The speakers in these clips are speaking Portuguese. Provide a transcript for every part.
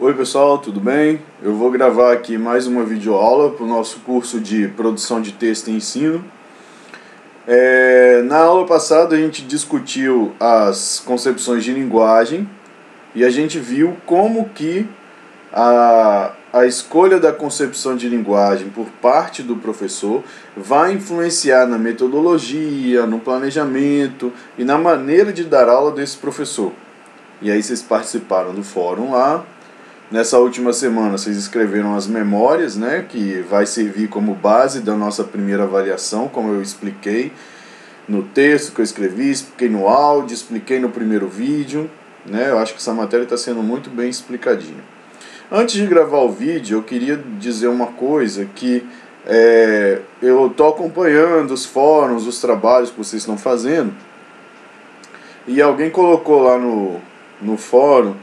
Oi pessoal, tudo bem? Eu vou gravar aqui mais uma videoaula para o nosso curso de produção de texto e ensino. Na aula passada a gente discutiu as concepções de linguagem e a gente viu como que a escolha da concepção de linguagem por parte do professor vai influenciar na metodologia, no planejamento e na maneira de dar aula desse professor. E aí vocês participaram do fórum lá. Nessa última semana vocês escreveram as memórias, né, que vai servir como base da nossa primeira avaliação, como eu expliquei no texto que eu escrevi, expliquei no áudio, expliquei no primeiro vídeo, né. Eu acho que essa matéria está sendo muito bem explicadinha. Antes de gravar o vídeo, eu queria dizer uma coisa, que eu estou acompanhando os fóruns, os trabalhos que vocês estão fazendo, e alguém colocou lá no fórum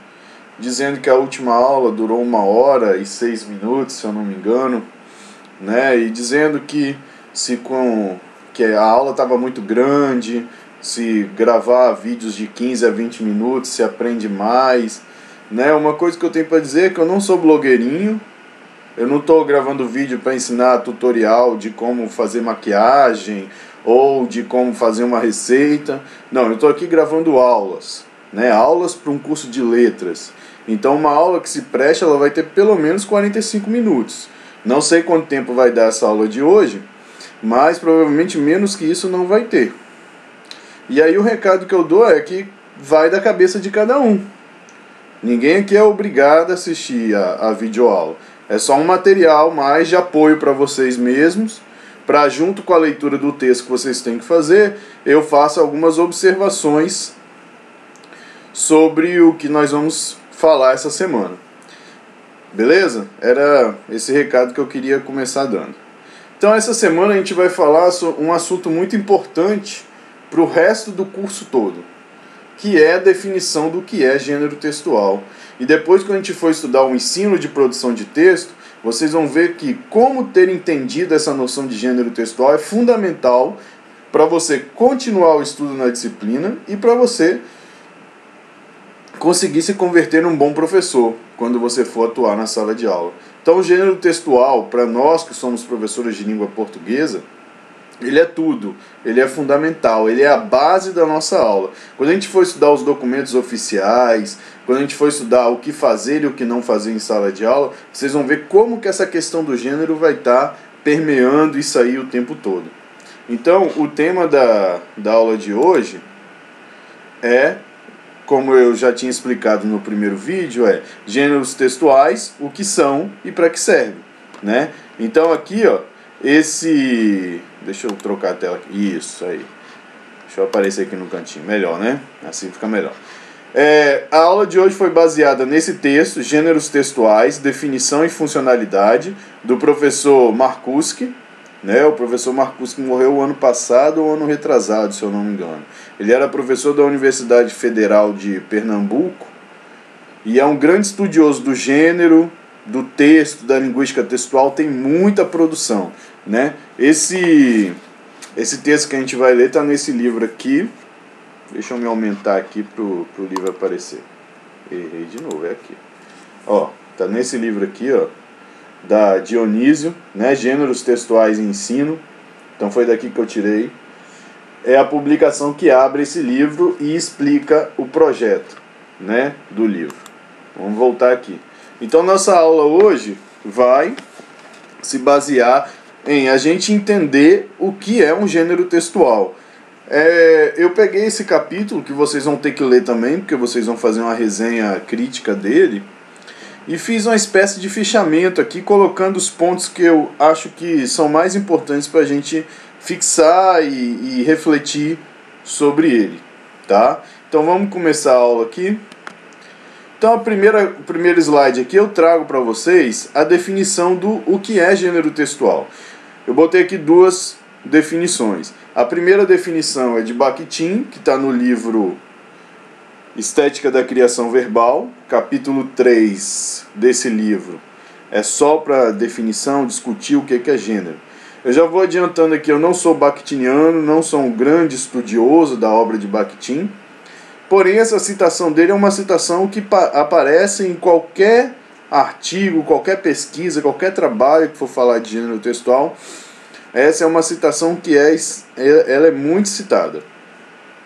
dizendo que a última aula durou 1h06, se eu não me engano, né? E dizendo que que a aula estava muito grande, se gravar vídeos de 15 a 20 minutos se aprende mais, né? Uma coisa que eu tenho para dizer é que eu não sou blogueirinho, eu não estou gravando vídeo para ensinar tutorial de como fazer maquiagem ou de como fazer uma receita. Não, eu estou aqui gravando aulas, né? Aulas para um curso de letras. Então uma aula que se preste, ela vai ter pelo menos 45 minutos. Não sei quanto tempo vai dar essa aula de hoje, mas provavelmente menos que isso não vai ter. E aí o recado que eu dou é que vai da cabeça de cada um. Ninguém aqui é obrigado a assistir a videoaula. É só um material mais de apoio para vocês mesmos, para junto com a leitura do texto que vocês têm que fazer, eu faço algumas observações sobre o que nós vamos falar essa semana. Beleza? Era esse recado que eu queria começar dando. Então essa semana a gente vai falar sobre um assunto muito importante para o resto do curso todo, que é a definição do que é gênero textual. E depois, quando a gente for estudar o ensino de produção de texto, vocês vão ver que como ter entendido essa noção de gênero textual é fundamental para você continuar o estudo na disciplina e para você conseguir se converter num bom professor quando você for atuar na sala de aula. Então o gênero textual, para nós que somos professores de língua portuguesa, ele é tudo, ele é fundamental, ele é a base da nossa aula. Quando a gente for estudar os documentos oficiais, quando a gente for estudar o que fazer e o que não fazer em sala de aula, vocês vão ver como que essa questão do gênero vai estar permeando isso aí o tempo todo. Então o tema da aula de hoje é, como eu já tinha explicado no primeiro vídeo, é gêneros textuais, o que são e para que servem, né? Então aqui, ó, deixa eu trocar a tela aqui, isso aí, deixa eu aparecer aqui no cantinho, melhor, né? Assim fica melhor. A aula de hoje foi baseada nesse texto, Gêneros Textuais, Definição e Funcionalidade, do professor Marcuski, né? O professor Marcuski morreu o ano passado ou ano retrasado, se eu não me engano. Ele era professor da Universidade Federal de Pernambuco e é um grande estudioso do gênero, do texto, da linguística textual, tem muita produção, né? Esse texto que a gente vai ler está nesse livro aqui. Deixa eu me aumentar aqui pro livro aparecer. Errei de novo, é aqui. Ó, tá nesse livro aqui, ó, da Dionísio, né? Gêneros Textuais e Ensino. Então foi daqui que eu tirei. É a publicação que abre esse livro e explica o projeto, né, do livro. Vamos voltar aqui. Então nossa aula hoje vai se basear em a gente entender o que é um gênero textual. Eu peguei esse capítulo, que vocês vão ter que ler também, porque vocês vão fazer uma resenha crítica dele, e fiz uma espécie de fichamento aqui, colocando os pontos que eu acho que são mais importantes para a gente fixar e refletir sobre ele, tá? Então vamos começar a aula aqui. Então o primeiro slide aqui eu trago para vocês a definição do o que é gênero textual. Eu botei aqui duas definições. A primeira definição é de Bakhtin, que está no livro Estética da Criação Verbal, capítulo 3 desse livro. É só para definição, discutir o que é gênero. Eu já vou adiantando aqui, eu não sou bakhtiniano, não sou um grande estudioso da obra de Bakhtin, porém essa citação dele é uma citação que aparece em qualquer artigo, qualquer pesquisa, qualquer trabalho que for falar de gênero textual, essa é uma citação que ela é muito citada.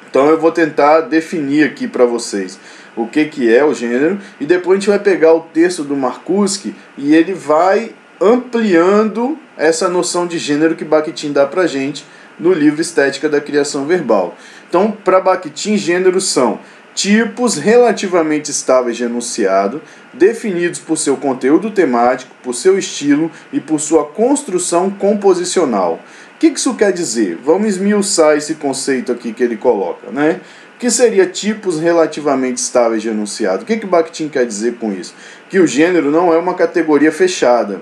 Então eu vou tentar definir aqui para vocês o que é o gênero, e depois a gente vai pegar o texto do Marcuse e ele vai ampliando essa noção de gênero que Bakhtin dá pra gente no livro Estética da Criação Verbal. Então, para Bakhtin, gêneros são tipos relativamente estáveis de enunciado, definidos por seu conteúdo temático, por seu estilo e por sua construção composicional. O que isso quer dizer? Vamos esmiuçar esse conceito aqui que ele coloca, né? O que seria tipos relativamente estáveis de enunciado? O que Bakhtin quer dizer com isso? Que o gênero não é uma categoria fechada,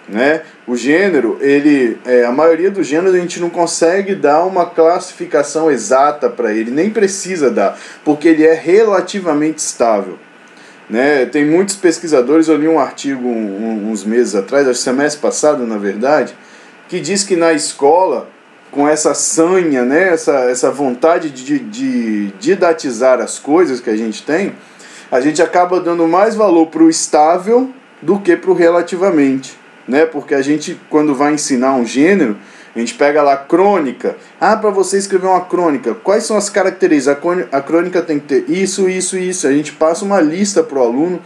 né? O gênero, a maioria dos gêneros a gente não consegue dar uma classificação exata para ele, nem precisa dar, porque ele é relativamente estável, né? Tem muitos pesquisadores, eu li um artigo uns meses atrás, acho que semestre passado, na verdade, que diz que na escola, com essa sanha, né, essa vontade de didatizar as coisas que a gente acaba dando mais valor para o estável do que para o relativamente, né? Porque a gente, quando vai ensinar um gênero, a gente pega lá crônica. Para você escrever uma crônica, quais são as características? A crônica tem que ter isso, isso e isso. A gente passa uma lista para o aluno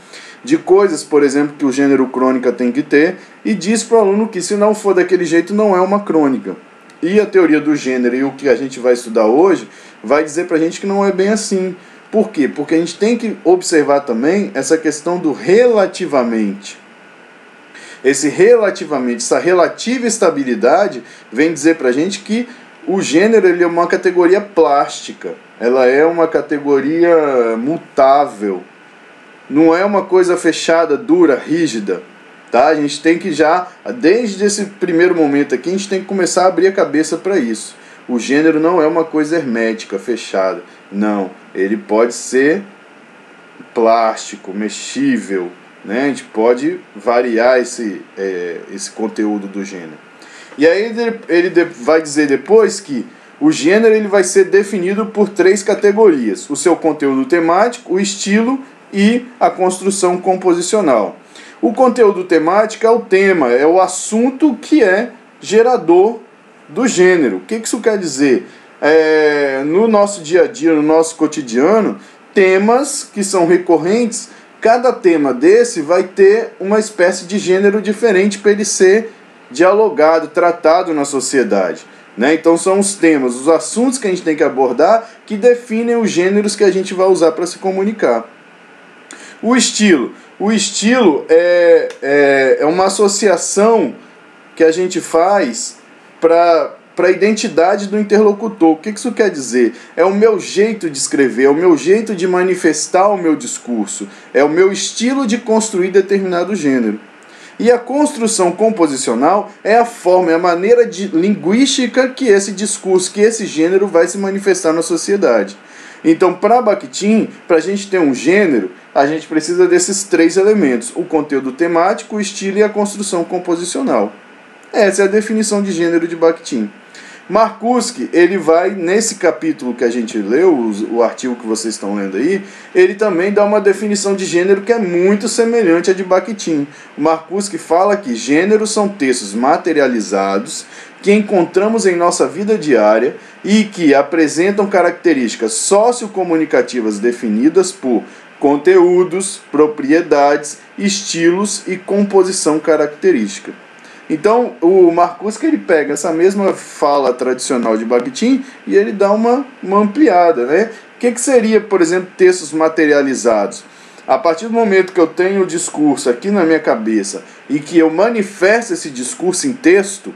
de coisas, por exemplo, que o gênero crônica tem que ter, e diz para o aluno que se não for daquele jeito, não é uma crônica. E a teoria do gênero e o que a gente vai estudar hoje vai dizer para a gente que não é bem assim. Por quê? Porque a gente tem que observar também essa questão do relativamente. Esse relativamente, essa relativa estabilidade vem dizer para a gente que o gênero ele é uma categoria plástica, ela é uma categoria mutável, não é uma coisa fechada, dura, rígida. Tá? A gente tem que já, desde esse primeiro momento aqui, a gente tem que começar a abrir a cabeça para isso. O gênero não é uma coisa hermética, fechada. Não, ele pode ser plástico, mexível, né? A gente pode variar esse conteúdo do gênero. E aí ele vai dizer depois que o gênero ele vai ser definido por 3 categorias: o seu conteúdo temático, o estilo e a construção composicional. O conteúdo temático é o tema, é o assunto que é gerador do gênero. O que isso quer dizer? No nosso dia a dia, no nosso cotidiano, temas que são recorrentes, cada tema desse vai ter uma espécie de gênero diferente para ele ser dialogado, tratado na sociedade, né? Então são os temas, os assuntos que a gente tem que abordar que definem os gêneros que a gente vai usar para se comunicar. O estilo é uma associação que a gente faz para a identidade do interlocutor. O que isso quer dizer? É o meu jeito de escrever, é o meu jeito de manifestar o meu discurso, é o meu estilo de construir determinado gênero. E a construção composicional é a forma, é a maneira linguística que esse discurso, que esse gênero vai se manifestar na sociedade. Então, para Bakhtin, para a gente ter um gênero, a gente precisa desses 3 elementos: o conteúdo temático, o estilo e a construção composicional. Essa é a definição de gênero de Bakhtin. Marcuse, ele vai, nesse capítulo que a gente leu, o artigo que vocês estão lendo aí, ele também dá uma definição de gênero que é muito semelhante à de Bakhtin. O Marcuse fala que gêneros são textos materializados que encontramos em nossa vida diária e que apresentam características sociocomunicativas definidas por conteúdos, propriedades, estilos e composição característica. Então, o Marcuse ele pega essa mesma fala tradicional de Bakhtin e ele dá uma ampliada, né? O que seria, por exemplo, textos materializados? A partir do momento que eu tenho o discurso aqui na minha cabeça e que eu manifesto esse discurso em texto,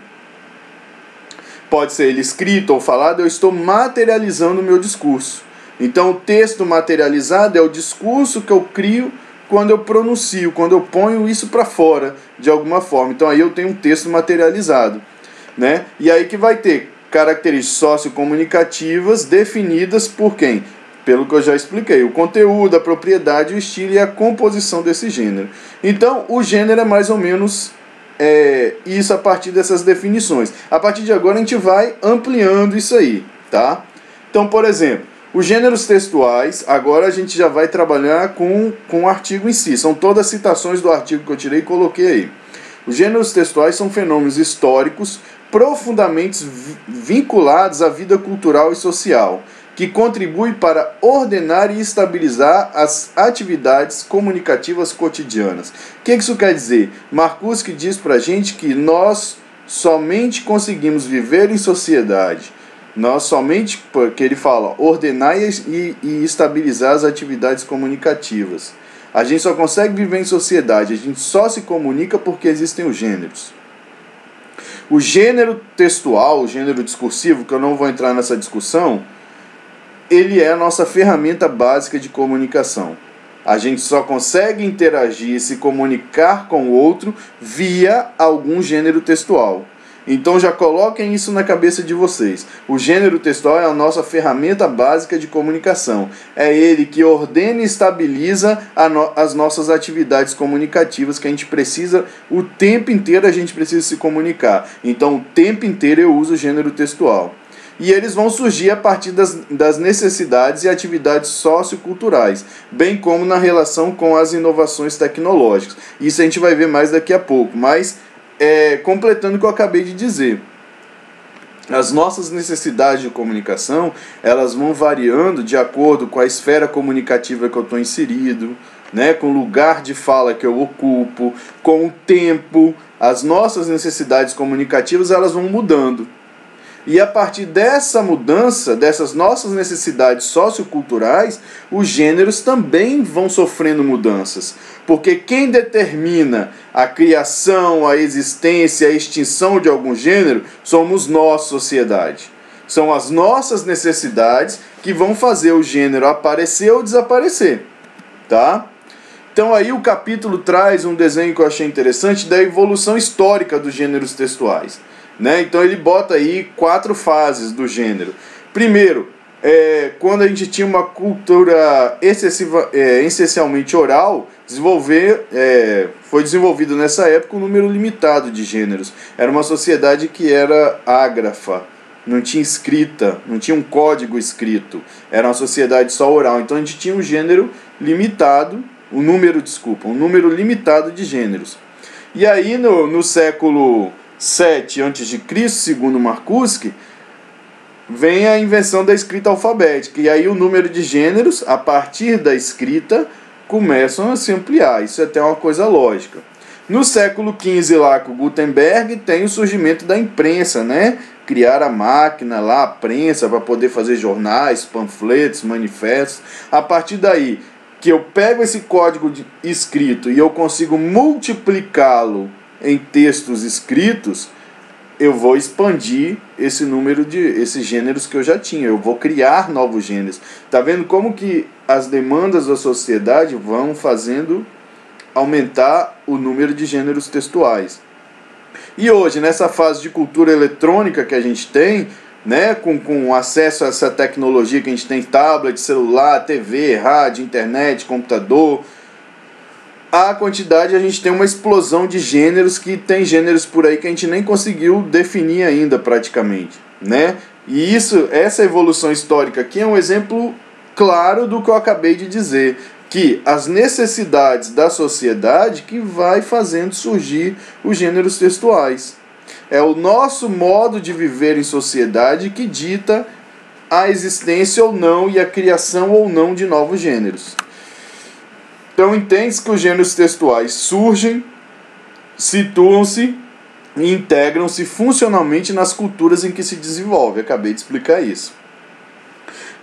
pode ser ele escrito ou falado, eu estou materializando o meu discurso. Então, o texto materializado é o discurso que eu crio quando eu pronuncio, quando eu ponho isso para fora de alguma forma. Então aí eu tenho um texto materializado, né? E aí que vai ter características sociocomunicativas definidas por quem? Pelo que eu já expliquei, o conteúdo, a propriedade, o estilo e a composição desse gênero. Então o gênero é mais ou menos isso a partir dessas definições. A partir de agora a gente vai ampliando isso aí, tá? Então, por exemplo, Os gêneros textuais, agora a gente já vai trabalhar com o artigo em si. São todas citações do artigo que eu tirei e coloquei aí. Os gêneros textuais são fenômenos históricos profundamente vinculados à vida cultural e social, que contribuem para ordenar e estabilizar as atividades comunicativas cotidianas. O que isso quer dizer? Marcuse diz para a gente que nós somente conseguimos viver em sociedade. Nós somente, porque ele fala, ordenar e estabilizar as atividades comunicativas. A gente só consegue viver em sociedade, a gente só se comunica porque existem os gêneros. O gênero textual, o gênero discursivo, que eu não vou entrar nessa discussão, ele é a nossa ferramenta básica de comunicação. A gente só consegue interagir e se comunicar com o outro via algum gênero textual. Então já coloquem isso na cabeça de vocês. O gênero textual é a nossa ferramenta básica de comunicação. É ele que ordena e estabiliza as nossas atividades comunicativas que a gente precisa, o tempo inteiro a gente precisa se comunicar. Então o tempo inteiro eu uso o gênero textual. E eles vão surgir a partir das necessidades e atividades socioculturais, bem como na relação com as inovações tecnológicas. Isso a gente vai ver mais daqui a pouco, mas completando o que eu acabei de dizer. As nossas necessidades de comunicação, elas vão variando de acordo com a esfera comunicativa que eu estou inserido, né, com o lugar de fala que eu ocupo, com o tempo. As nossas necessidades comunicativas, elas vão mudando. E a partir dessa mudança, dessas nossas necessidades socioculturais, os gêneros também vão sofrendo mudanças. Porque quem determina a criação, a existência, a extinção de algum gênero, somos nós, sociedade. São as nossas necessidades que vão fazer o gênero aparecer ou desaparecer. Tá? Então aí o capítulo traz um desenho que eu achei interessante da evolução histórica dos gêneros textuais. Né? Então ele bota aí 4 fases do gênero. Primeiro, quando a gente tinha uma cultura essencialmente oral, foi desenvolvido nessa época um número limitado de gêneros. Era uma sociedade que era ágrafa, não tinha escrita, não tinha um código escrito. Era uma sociedade só oral. Então a gente tinha um gênero limitado, um número limitado de gêneros. E aí no século 7 a.C., segundo Marcuse, vem a invenção da escrita alfabética. E aí o número de gêneros, a partir da escrita, começam a se ampliar. Isso é até uma coisa lógica. No século XV, lá com Gutenberg, tem o surgimento da imprensa, né? Criar a máquina lá, a prensa, para poder fazer jornais, panfletos, manifestos. A partir daí, que eu pego esse código escrito e eu consigo multiplicá-lo em textos escritos, eu vou expandir esse número esses gêneros que eu já tinha. Eu vou criar novos gêneros. Tá vendo como que as demandas da sociedade vão fazendo aumentar o número de gêneros textuais. E hoje, nessa fase de cultura eletrônica que a gente tem, né, com acesso a essa tecnologia que a gente tem, tablet, celular, TV, rádio, internet, computador, a gente tem uma explosão de gêneros, que tem gêneros por aí que a gente nem conseguiu definir ainda praticamente, né? E essa evolução histórica aqui é um exemplo claro do que eu acabei de dizer, que as necessidades da sociedade que vai fazendo surgir os gêneros textuais. É o nosso modo de viver em sociedade que dita a existência ou não e a criação ou não de novos gêneros. Então entende-se que os gêneros textuais surgem, situam-se e integram-se funcionalmente nas culturas em que se desenvolve. Acabei de explicar isso.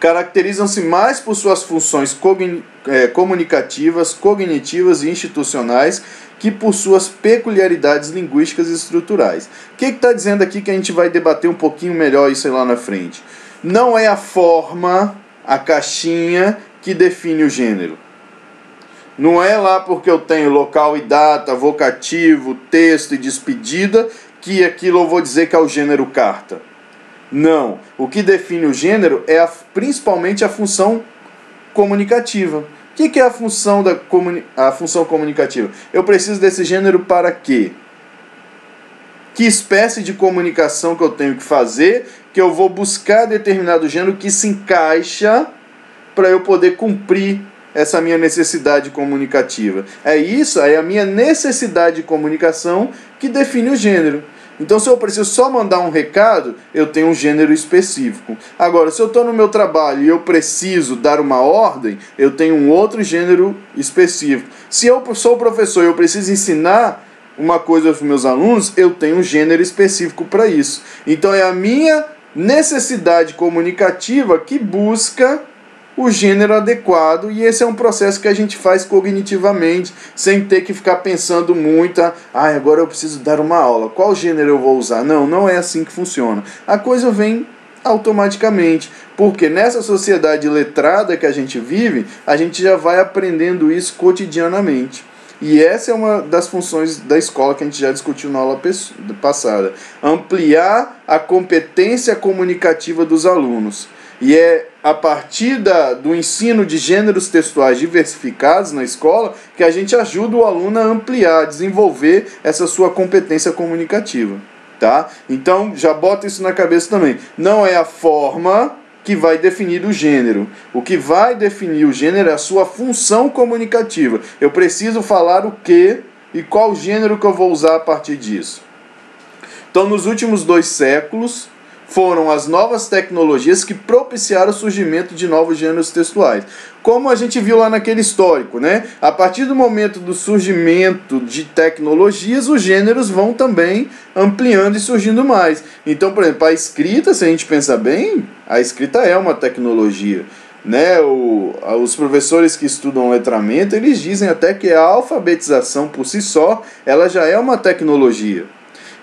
Caracterizam-se mais por suas funções comunicativas, cognitivas e institucionais que por suas peculiaridades linguísticas e estruturais. O que está dizendo aqui que a gente vai debater um pouquinho melhor isso aí lá na frente? Não é a forma, a caixinha, que define o gênero. Não é lá porque eu tenho local e data, vocativo, texto e despedida, que aquilo eu vou dizer que é o gênero carta. Não. O que define o gênero é principalmente a função comunicativa. O que é a função comunicativa? Eu preciso desse gênero para quê? Que espécie de comunicação que eu tenho que fazer, que eu vou buscar determinado gênero que se encaixa para eu poder cumprir essa minha necessidade comunicativa. É a minha necessidade de comunicação que define o gênero. Então, se eu preciso só mandar um recado, eu tenho um gênero específico. Agora, se eu estou no meu trabalho e eu preciso dar uma ordem, eu tenho um outro gênero específico. Se eu sou professor e eu preciso ensinar uma coisa para os meus alunos, eu tenho um gênero específico para isso. Então, é a minha necessidade comunicativa que busca o gênero adequado, e esse é um processo que a gente faz cognitivamente, sem ter que ficar pensando muito, agora eu preciso dar uma aula, qual gênero eu vou usar? Não é assim que funciona. A coisa vem automaticamente, porque nessa sociedade letrada que a gente vive, a gente já vai aprendendo isso cotidianamente. E essa é uma das funções da escola que a gente já discutiu na aula passada. Ampliar a competência comunicativa dos alunos. E é a partir do ensino de gêneros textuais diversificados na escola que a gente ajuda o aluno a ampliar, a desenvolver essa sua competência comunicativa. Tá? Então, já bota isso na cabeça também. Não é a forma que vai definir o gênero. O que vai definir o gênero é a sua função comunicativa. Eu preciso falar o que e qual gênero que eu vou usar a partir disso. Então, nos últimos 2 séculos, foram as novas tecnologias que propiciaram o surgimento de novos gêneros textuais. Como a gente viu lá naquele histórico, né? A partir do momento do surgimento de tecnologias, os gêneros vão também ampliando e surgindo mais. Então, por exemplo, a escrita, se a gente pensar bem, a escrita é uma tecnologia. Né? Os professores que estudam letramento, eles dizem até que a alfabetização por si só, ela já é uma tecnologia.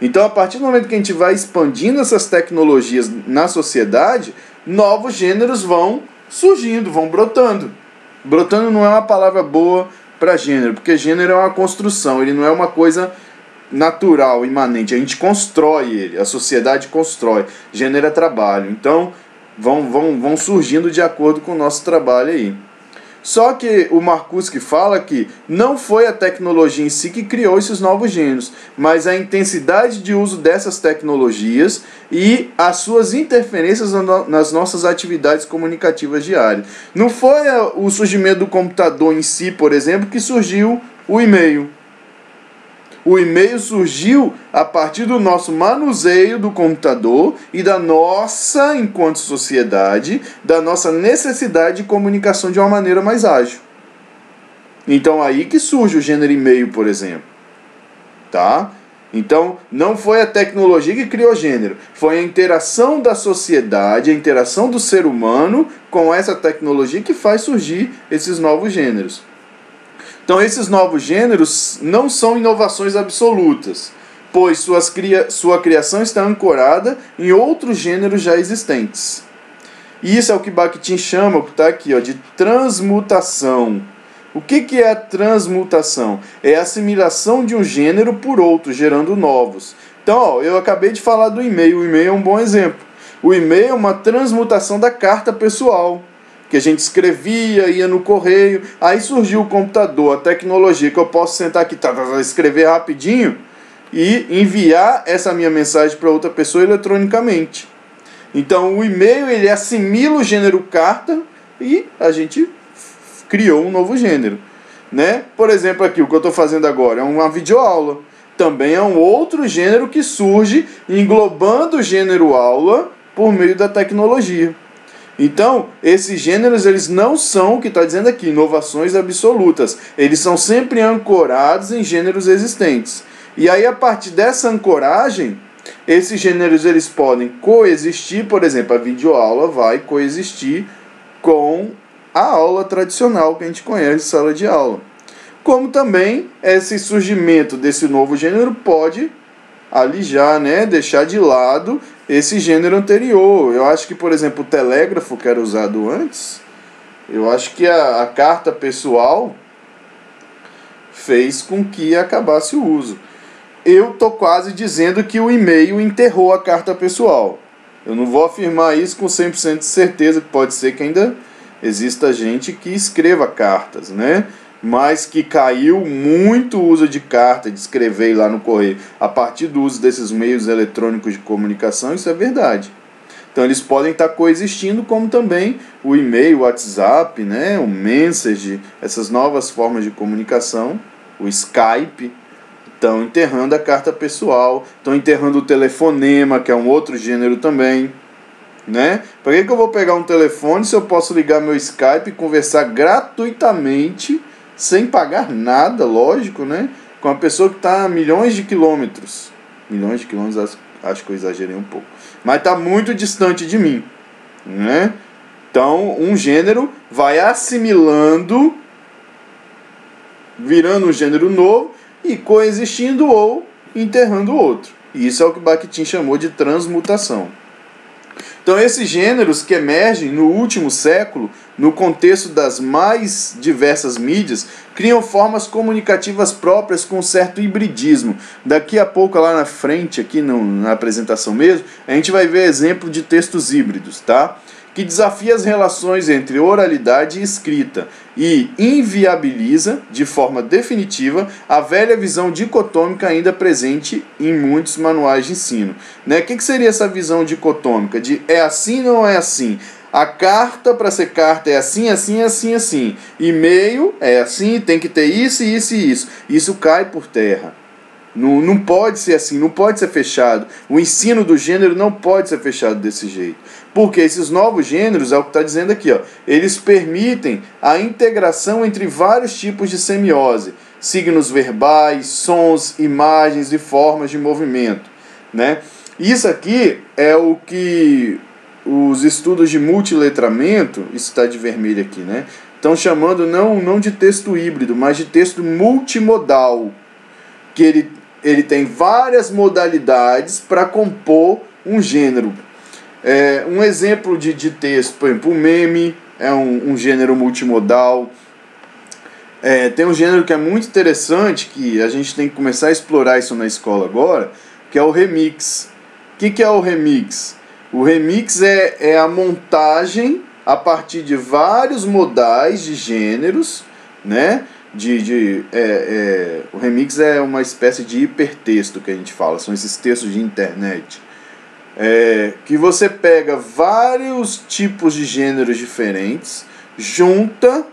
Então, a partir do momento que a gente vai expandindo essas tecnologias na sociedade, novos gêneros vão surgindo, vão brotando. Brotando não é uma palavra boa para gênero, porque gênero é uma construção, ele não é uma coisa natural, imanente. A gente constrói ele, a sociedade constrói. Gênero é trabalho. Então, vão surgindo de acordo com o nosso trabalho aí. Só que o Marcuski fala que não foi a tecnologia em si que criou esses novos gêneros, mas a intensidade de uso dessas tecnologias e as suas interferências nas nossas atividades comunicativas diárias. Não foi o surgimento do computador em si, por exemplo, que surgiu o e-mail. O e-mail surgiu a partir do nosso manuseio do computador e da nossa, enquanto sociedade, da nossa necessidade de comunicação de uma maneira mais ágil. Então aí que surge o gênero e-mail, por exemplo. Tá? Então não foi a tecnologia que criou o gênero, foi a interação da sociedade, a interação do ser humano com essa tecnologia que faz surgir esses novos gêneros. Então, esses novos gêneros não são inovações absolutas, pois sua criação está ancorada em outros gêneros já existentes. E isso é o que Bakhtin chama, que está aqui, de transmutação. O que é a transmutação? É a assimilação de um gênero por outro, gerando novos. Então, eu acabei de falar do e-mail. O e-mail é um bom exemplo. O e-mail é uma transmutação da carta pessoal, que a gente escrevia, ia no correio, aí surgiu o computador, a tecnologia, que eu posso sentar aqui, escrever rapidinho e enviar essa minha mensagem para outra pessoa eletronicamente. Então o e-mail, ele assimila o gênero carta e a gente criou um novo gênero. Né? Por exemplo, aqui, o que eu estou fazendo agora é uma videoaula. Também é um outro gênero que surge englobando o gênero aula por meio da tecnologia. Então, esses gêneros, eles não são, o que está dizendo aqui, inovações absolutas. Eles são sempre ancorados em gêneros existentes. E aí, a partir dessa ancoragem, esses gêneros eles podem coexistir. Por exemplo, a videoaula vai coexistir com a aula tradicional que a gente conhece, sala de aula. Como também esse surgimento desse novo gênero pode alijar, né, deixar de lado esse gênero anterior. Eu acho que, por exemplo, o telégrafo, que era usado antes, eu acho que a carta pessoal fez com que acabasse o uso. Eu estou quase dizendo que o e-mail enterrou a carta pessoal. Eu não vou afirmar isso com 100% de certeza, que pode ser que ainda exista gente que escreva cartas, né? Mas que caiu muito o uso de carta, de escrever lá no correio, a partir do uso desses meios eletrônicos de comunicação, isso é verdade. Então eles podem estar coexistindo, como também o e-mail, o WhatsApp, né, o Message, essas novas formas de comunicação, o Skype, estão enterrando a carta pessoal, estão enterrando o telefonema, que é um outro gênero também, né? Para que eu vou pegar um telefone se eu posso ligar meu Skype e conversar gratuitamente, sem pagar nada, lógico, né? Com uma pessoa que está a milhões de quilômetros. Milhões de quilômetros, acho que eu exagerei um pouco. Mas está muito distante de mim, né? Então, um gênero vai assimilando, virando um gênero novo e coexistindo ou enterrando o outro. E isso é o que Bakhtin chamou de transmutação. Então, esses gêneros que emergem no último século, no contexto das mais diversas mídias, criam formas comunicativas próprias com certo hibridismo. Daqui a pouco, lá na frente, aqui na apresentação mesmo, a gente vai ver exemplo de textos híbridos, tá? Que desafia as relações entre oralidade e escrita e inviabiliza, de forma definitiva, a velha visão dicotômica ainda presente em muitos manuais de ensino. Né? O que seria essa visão dicotômica? De é assim ou não é assim? A carta, para ser carta, é assim, assim, assim, assim. E-mail é assim, tem que ter isso, isso e isso. Isso cai por terra. Não pode ser assim, não pode ser fechado. O ensino do gênero não pode ser fechado desse jeito. Porque esses novos gêneros, é o que está dizendo aqui, ó, eles permitem a integração entre vários tipos de semiose, signos verbais, sons, imagens e formas de movimento, né? Isso aqui é o que os estudos de multiletramento, isso está de vermelho aqui, né? Estão chamando não de texto híbrido, mas de texto multimodal, que ele tem várias modalidades para compor um gênero. Um exemplo de texto, por exemplo, o meme é um gênero multimodal. Tem um gênero que é muito interessante, que a gente tem que começar a explorar isso na escola agora, que é o remix. O que é o remix? O remix é a montagem a partir de vários modais de gêneros, né? O remix é uma espécie de hipertexto que a gente fala, são esses textos de internet. Que você pega vários tipos de gêneros diferentes, junta,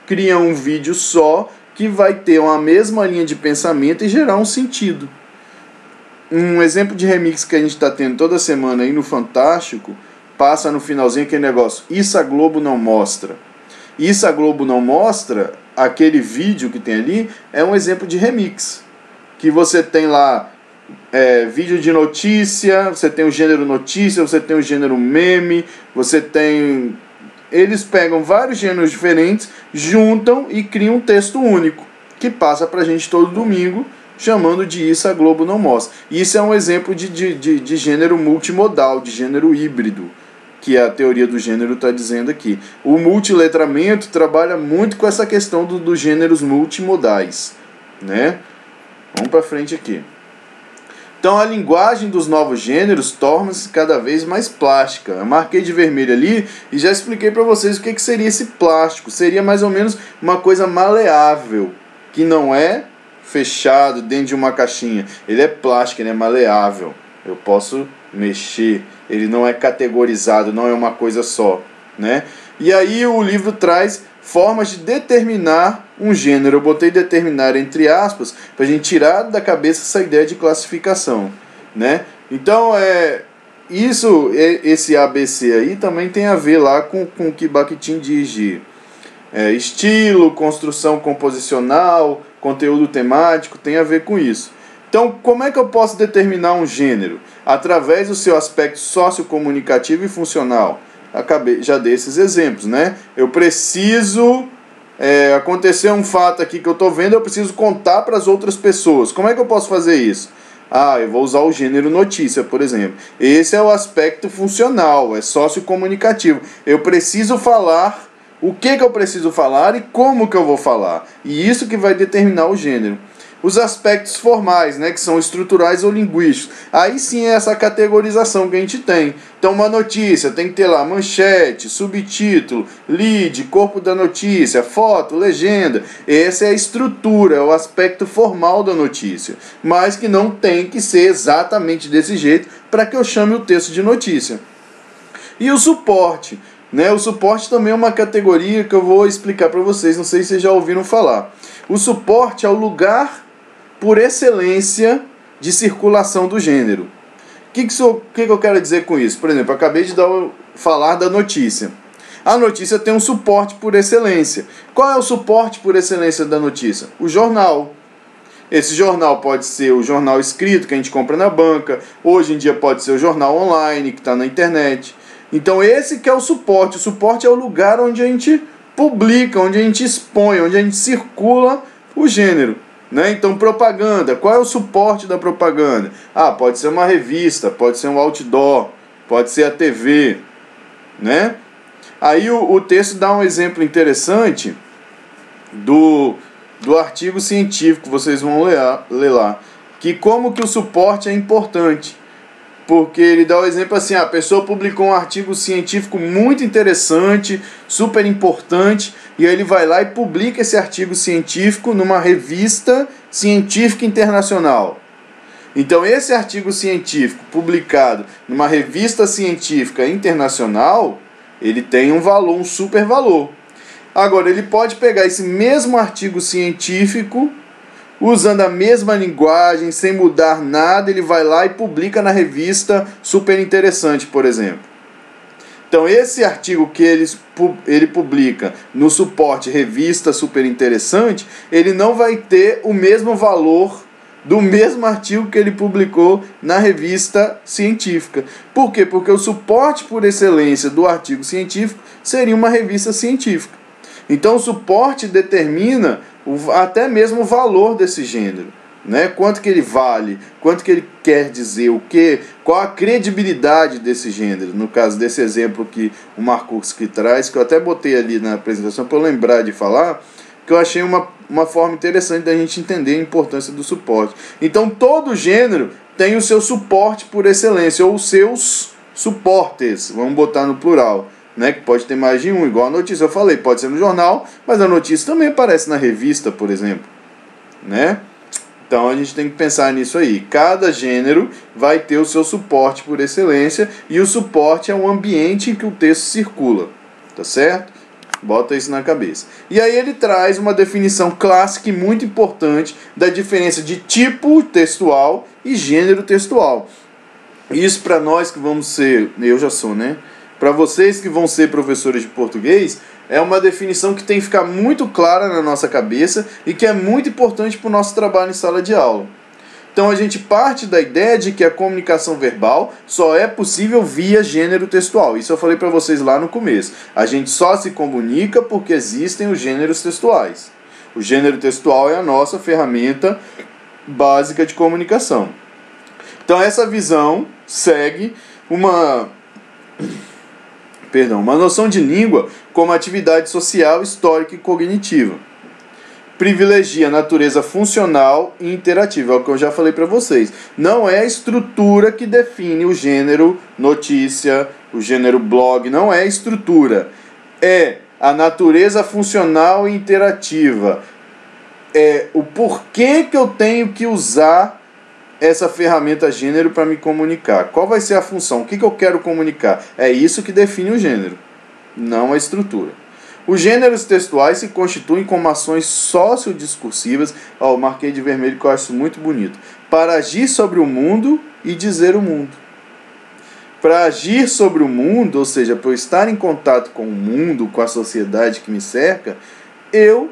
cria um vídeo só, que vai ter uma mesma linha de pensamento e gerar um sentido. Um exemplo de remix que a gente está tendo toda semana aí no Fantástico, passa no finalzinho aquele negócio, isso a Globo não mostra. Isso a Globo não mostra, aquele vídeo que tem ali, é um exemplo de remix. Que você tem lá vídeo de notícia, você tem o gênero notícia, você tem o gênero meme, você tem... Eles pegam vários gêneros diferentes, juntam e criam um texto único, que passa pra gente todo domingo, chamando de isso a Globo não mostra. Isso é um exemplo de gênero multimodal, de gênero híbrido, que a teoria do gênero está dizendo aqui. O multiletramento trabalha muito com essa questão dos gêneros multimodais, né? Vamos para frente aqui. Então a linguagem dos novos gêneros torna-se cada vez mais plástica. Eu marquei de vermelho ali e já expliquei para vocês o que seria esse plástico. Seria mais ou menos uma coisa maleável, que não é fechado dentro de uma caixinha. Ele é plástico, ele é maleável. Eu posso mexer, ele não é categorizado, não é uma coisa só, né? E aí o livro traz formas de determinar um gênero. Eu botei determinar entre aspas para a gente tirar da cabeça essa ideia de classificação, né? Então esse ABC aí também tem a ver lá com o que Bakhtin diz de estilo, construção composicional, conteúdo temático, tem a ver com isso. Então, como é que eu posso determinar um gênero? Através do seu aspecto sociocomunicativo e funcional. Já dei esses exemplos, né? Eu preciso... acontecer um fato aqui que eu estou vendo, eu preciso contar para as outras pessoas. Como é que eu posso fazer isso? Eu vou usar o gênero notícia, por exemplo. Esse é o aspecto funcional, é sociocomunicativo. Eu preciso falar o que eu preciso falar e como que eu vou falar. E isso que vai determinar o gênero. Os aspectos formais, né, que são estruturais ou linguísticos. Aí sim é essa categorização que a gente tem. Então uma notícia tem que ter lá manchete, subtítulo, lead, corpo da notícia, foto, legenda. Essa é a estrutura, é o aspecto formal da notícia. Mas que não tem que ser exatamente desse jeito para que eu chame o texto de notícia. E o suporte, né? O suporte também é uma categoria que eu vou explicar para vocês, não sei se vocês já ouviram falar. O suporte é o lugar por excelência de circulação do gênero. O que eu quero dizer com isso? Por exemplo, eu acabei de falar da notícia. A notícia tem um suporte por excelência. Qual é o suporte por excelência da notícia? O jornal. Esse jornal pode ser o jornal escrito que a gente compra na banca. Hoje em dia pode ser o jornal online que está na internet. Então esse que é o suporte. O suporte é o lugar onde a gente publica, onde a gente expõe, onde a gente circula o gênero. Né? Então, propaganda. Qual é o suporte da propaganda? Pode ser uma revista, pode ser um outdoor, pode ser a TV. Né? Aí o texto dá um exemplo interessante do artigo científico, vocês vão ler lá. Que como que o suporte é importante. Porque ele dá o exemplo assim, a pessoa publicou um artigo científico muito interessante, super importante, e aí ele vai lá e publica esse artigo científico numa revista científica internacional. Então esse artigo científico publicado numa revista científica internacional, ele tem um valor, um super valor. Agora, ele pode pegar esse mesmo artigo científico, usando a mesma linguagem, sem mudar nada, ele vai lá e publica na revista Super Interessante, por exemplo. Então, esse artigo que ele publica no suporte revista Super Interessante, ele não vai ter o mesmo valor do mesmo artigo que ele publicou na revista científica. Por quê? Porque o suporte por excelência do artigo científico seria uma revista científica. Então, o suporte determina até mesmo o valor desse gênero, né? Quanto que ele vale, quanto que ele quer dizer, qual a credibilidade desse gênero. No caso desse exemplo que o Markuski traz, que eu até botei ali na apresentação para eu lembrar de falar, que eu achei uma forma interessante da gente entender a importância do suporte. Então, todo gênero tem o seu suporte por excelência, ou os seus suportes, vamos botar no plural. Né, que pode ter mais de um, igual a notícia eu falei, pode ser no jornal, mas a notícia também aparece na revista, por exemplo, né? Então a gente tem que pensar nisso aí. Cada gênero vai ter o seu suporte por excelência, e o suporte é o ambiente em que o texto circula, tá certo? Bota isso na cabeça. E aí ele traz uma definição clássica e muito importante da diferença de tipo textual e gênero textual. Isso para nós que vamos ser, eu já sou, né? Para vocês que vão ser professores de português, é uma definição que tem que ficar muito clara na nossa cabeça e que é muito importante para o nosso trabalho em sala de aula. Então a gente parte da ideia de que a comunicação verbal só é possível via gênero textual. Isso eu falei para vocês lá no começo. A gente só se comunica porque existem os gêneros textuais. O gênero textual é a nossa ferramenta básica de comunicação. Então essa visão segue uma noção de língua como atividade social, histórica e cognitiva. Privilegia a natureza funcional e interativa, é o que eu já falei para vocês. Não é a estrutura que define o gênero notícia, o gênero blog, não é a estrutura. É a natureza funcional e interativa. É o porquê que eu tenho que usar essa ferramenta gênero para me comunicar. Qual vai ser a função? O que eu quero comunicar? É isso que define o gênero, não a estrutura. Os gêneros textuais se constituem como ações sociodiscursivas, eu marquei de vermelho que eu acho muito bonito, para agir sobre o mundo e dizer o mundo. Para agir sobre o mundo, ou seja, para eu estar em contato com o mundo, com a sociedade que me cerca, eu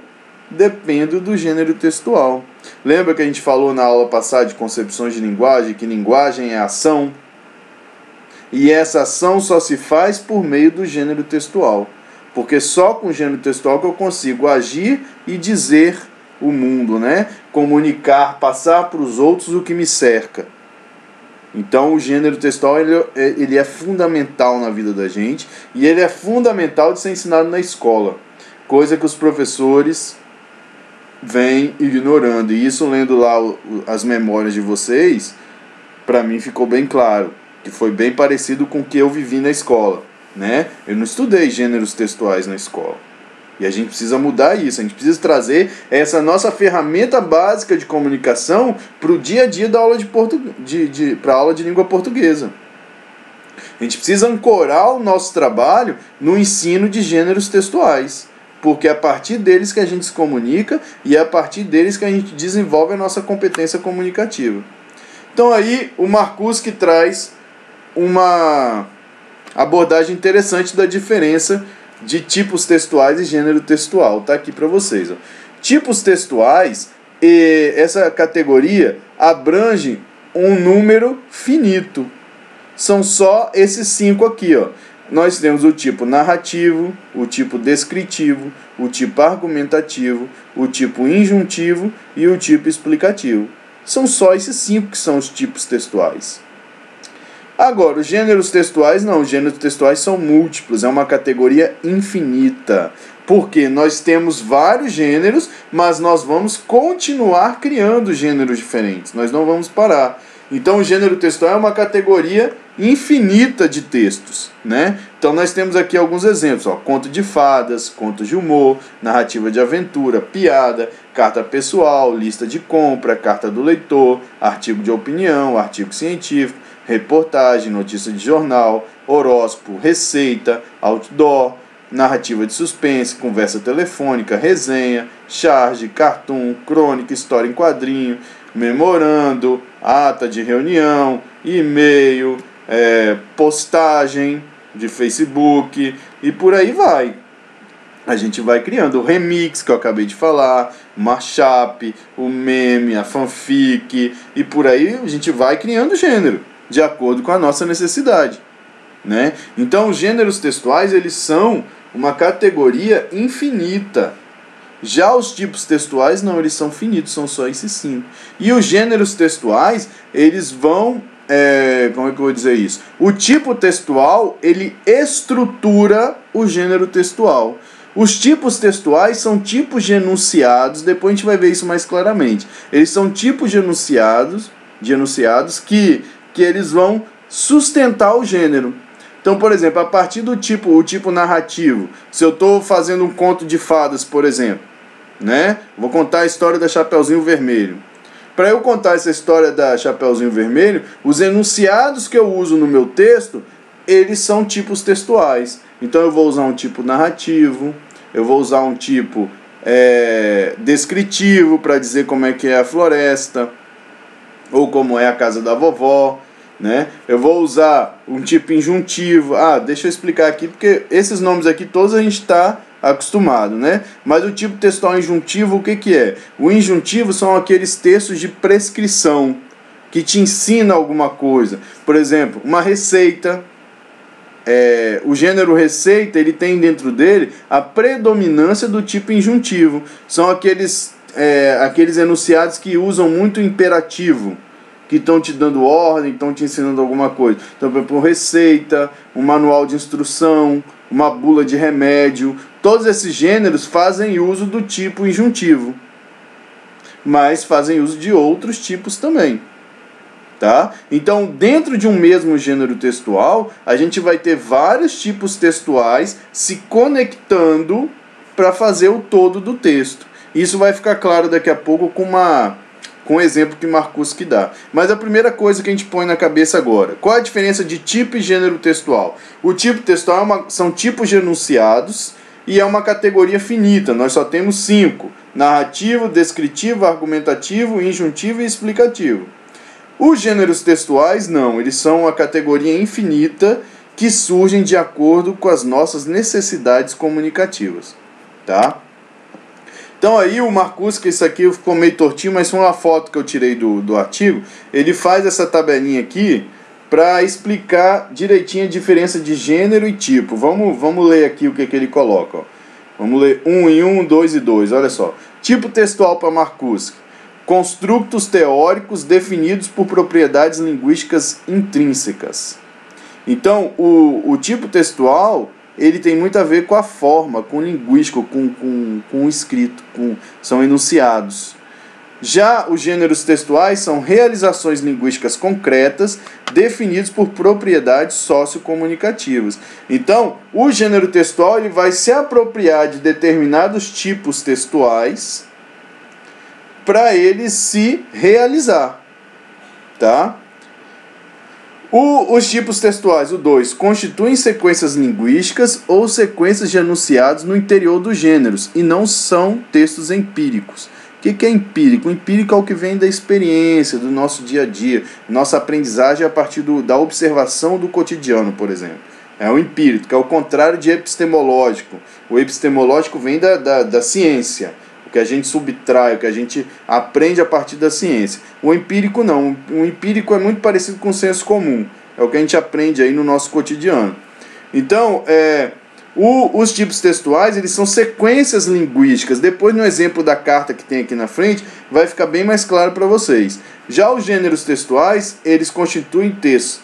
dependo do gênero textual. Lembra que a gente falou na aula passada de concepções de linguagem, que linguagem é ação? E essa ação só se faz por meio do gênero textual. Porque só com o gênero textual que eu consigo agir e dizer o mundo, né? Comunicar, passar para os outros o que me cerca. Então o gênero textual ele é fundamental na vida da gente, e ele é fundamental de ser ensinado na escola. Coisa que os professores vem ignorando. E isso, lendo lá as memórias de vocês, para mim ficou bem claro, que foi bem parecido com o que eu vivi na escola, né? Eu não estudei gêneros textuais na escola. E a gente precisa mudar isso, a gente precisa trazer essa nossa ferramenta básica de comunicação para o dia a dia da aula para a aula de língua portuguesa. A gente precisa ancorar o nosso trabalho no ensino de gêneros textuais, porque é a partir deles que a gente se comunica e é a partir deles que a gente desenvolve a nossa competência comunicativa. Então aí o Marcuski traz uma abordagem interessante da diferença de tipos textuais e gênero textual. Está aqui para vocês. Ó. Tipos textuais, essa categoria abrange um número finito. São só esses 5 aqui. Ó. Nós temos o tipo narrativo, o tipo descritivo, o tipo argumentativo, o tipo injuntivo e o tipo explicativo. São só esses 5 que são os tipos textuais. Agora, os gêneros textuais não. Os gêneros textuais são múltiplos, é uma categoria infinita. Porque nós temos vários gêneros, mas nós vamos continuar criando gêneros diferentes. Nós não vamos parar. Então, o gênero textual é uma categoria infinita de textos, né? Então, nós temos aqui alguns exemplos. Ó, conto de fadas, contos de humor, narrativa de aventura, piada, carta pessoal, lista de compra, carta do leitor, artigo de opinião, artigo científico, reportagem, notícia de jornal, horóscopo, receita, outdoor, narrativa de suspense, conversa telefônica, resenha, charge, cartoon, crônica, história em quadrinho, memorando, ata de reunião, e-mail, postagem de Facebook e por aí vai. A gente vai criando o remix que eu acabei de falar, o mashup, o meme, a fanfic e por aí a gente vai criando gênero de acordo com a nossa necessidade, né? Então os gêneros textuais eles são uma categoria infinita. Já os tipos textuais não, eles são finitos, são só esses 5. E os gêneros textuais, eles vão, como é que eu vou dizer isso? O tipo textual, ele estrutura o gênero textual. Os tipos textuais são tipos de enunciados, depois a gente vai ver isso mais claramente. Eles são tipos de enunciados que eles vão sustentar o gênero. Então, por exemplo, a partir do o tipo narrativo, se eu estou fazendo um conto de fadas, por exemplo, né? Vou contar a história da Chapeuzinho Vermelho. Para eu contar essa história da Chapeuzinho Vermelho, os enunciados que eu uso no meu texto, eles são tipos textuais. Então eu vou usar um tipo narrativo, eu vou usar um tipo descritivo para dizer como é que é a floresta, ou como é a casa da vovó, né? Eu vou usar um tipo injuntivo. Deixa eu explicar aqui, porque esses nomes aqui todos a gente está acostumado, né? Mas o tipo textual injuntivo, o que é? O injuntivo são aqueles textos de prescrição que te ensina alguma coisa. Por exemplo, uma receita. O gênero receita, ele tem dentro dele a predominância do tipo injuntivo. São aqueles enunciados que usam muito imperativo, que estão te dando ordem, estão te ensinando alguma coisa. Então, por exemplo, receita, um manual de instrução, uma bula de remédio. Todos esses gêneros fazem uso do tipo injuntivo, mas fazem uso de outros tipos também. Tá? Então, dentro de um mesmo gênero textual, a gente vai ter vários tipos textuais se conectando para fazer o todo do texto. Isso vai ficar claro daqui a pouco com o exemplo que Marcuski dá. Mas a primeira coisa que a gente põe na cabeça agora, qual a diferença de tipo e gênero textual? O tipo textual são tipos de enunciados e é uma categoria finita, nós só temos 5: narrativo, descritivo, argumentativo, injuntivo e explicativo. Os gêneros textuais não, eles são uma categoria infinita que surgem de acordo com as nossas necessidades comunicativas, tá? Então aí o Marcuski, isso aqui ficou meio tortinho, mas foi uma foto que eu tirei do artigo. Ele faz essa tabelinha aqui para explicar direitinho a diferença de gênero e tipo. Vamos ler aqui o que ele coloca. Ó. Vamos ler 1 e 1, 2 e 2. Olha só. Tipo textual para Marcuski. Construtos teóricos definidos por propriedades linguísticas intrínsecas. Então, o tipo textual, ele tem muito a ver com a forma, com o linguístico, com o escrito, são enunciados. Já os gêneros textuais são realizações linguísticas concretas definidas por propriedades sociocomunicativas. Então, o gênero textual ele vai se apropriar de determinados tipos textuais para ele se realizar, tá? Os tipos textuais, o 2, constituem sequências linguísticas ou sequências de enunciados no interior dos gêneros e não são textos empíricos. O que é empírico? O empírico é o que vem da experiência, do nosso dia a dia, nossa aprendizagem a partir da observação do cotidiano, por exemplo. É o empírico, que é o contrário de epistemológico. O epistemológico vem da ciência, o que a gente subtrai, o que a gente aprende a partir da ciência. O empírico não. O empírico é muito parecido com o senso comum. É o que a gente aprende aí no nosso cotidiano. Então, os tipos textuais, eles são sequências linguísticas. Depois, no exemplo da carta que tem aqui na frente, vai ficar bem mais claro para vocês. Já os gêneros textuais, eles constituem textos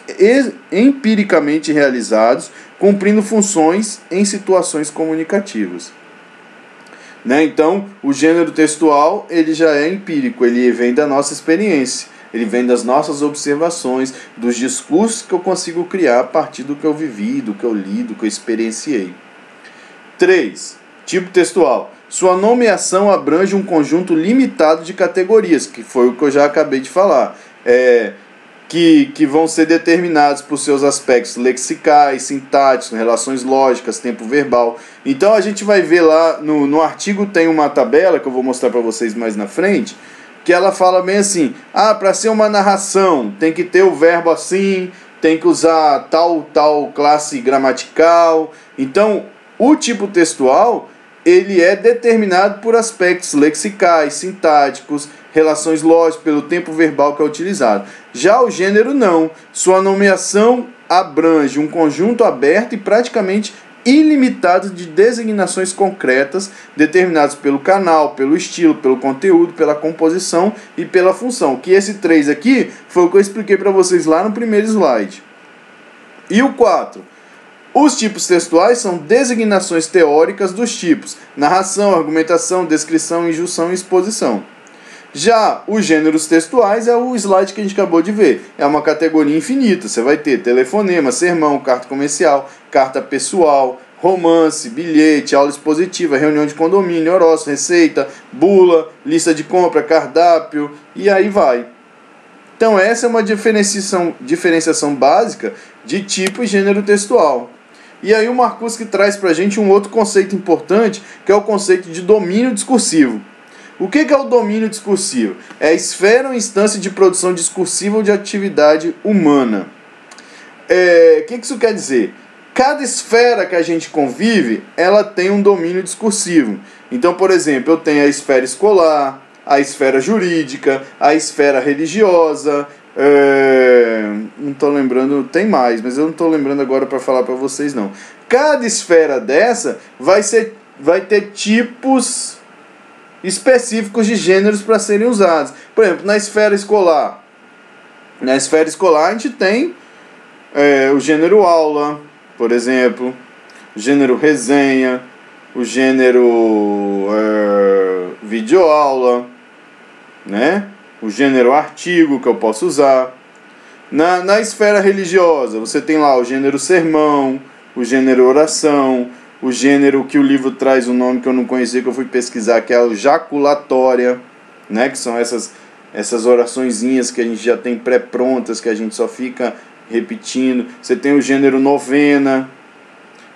empiricamente realizados, cumprindo funções em situações comunicativas. Né? Então, o gênero textual, ele já é empírico, ele vem da nossa experiência, ele vem das nossas observações, dos discursos que eu consigo criar a partir do que eu vivi, do que eu li, do que eu experienciei. 3. Tipo textual. Sua nomeação abrange um conjunto limitado de categorias, que foi o que eu já acabei de falar, que vão ser determinados por seus aspectos lexicais, sintáticos, relações lógicas, tempo verbal. Então a gente vai ver lá, no artigo tem uma tabela, que eu vou mostrar para vocês mais na frente, que ela fala bem assim, para ser uma narração tem que ter o verbo assim, tem que usar tal classe gramatical. Então o tipo textual, ele é determinado por aspectos lexicais, sintáticos, relações lógicas, pelo tempo verbal que é utilizado. Já o gênero não. Sua nomeação abrange um conjunto aberto e praticamente ilimitado de designações concretas determinadas pelo canal, pelo estilo, pelo conteúdo, pela composição e pela função. Que esse 3 aqui foi o que eu expliquei para vocês lá no primeiro slide. E o 4. Os tipos textuais são designações teóricas dos tipos: narração, argumentação, descrição, injunção e exposição. Já os gêneros textuais é o slide que a gente acabou de ver. É uma categoria infinita. Você vai ter telefonema, sermão, carta comercial, carta pessoal, romance, bilhete, aula expositiva, reunião de condomínio, horóscopo, receita, bula, lista de compra, cardápio e aí vai. Então essa é uma diferenciação básica de tipo e gênero textual. E aí o Marcuse traz para a gente um outro conceito importante, que é o conceito de domínio discursivo. O que é o domínio discursivo? É a esfera ou instância de produção discursiva ou de atividade humana. O que isso quer dizer? Cada esfera que a gente convive, ela tem um domínio discursivo. Então, por exemplo, eu tenho a esfera escolar, a esfera jurídica, a esfera religiosa, não estou lembrando, tem mais, mas eu não estou lembrando agora para falar para vocês não. Cada esfera dessa vai ter tipos específicos de gêneros para serem usados. Por exemplo, na esfera escolar a gente tem o gênero aula, por exemplo, o gênero resenha, o gênero videoaula, né? O gênero artigo que eu posso usar. Na esfera religiosa, você tem lá o gênero sermão, o gênero oração, o gênero que o livro traz um nome que eu não conhecia, que eu fui pesquisar, que é o jaculatória, né? Que são essas oraçõezinhas que a gente já tem pré-prontas, que a gente só fica repetindo. Você tem o gênero novena.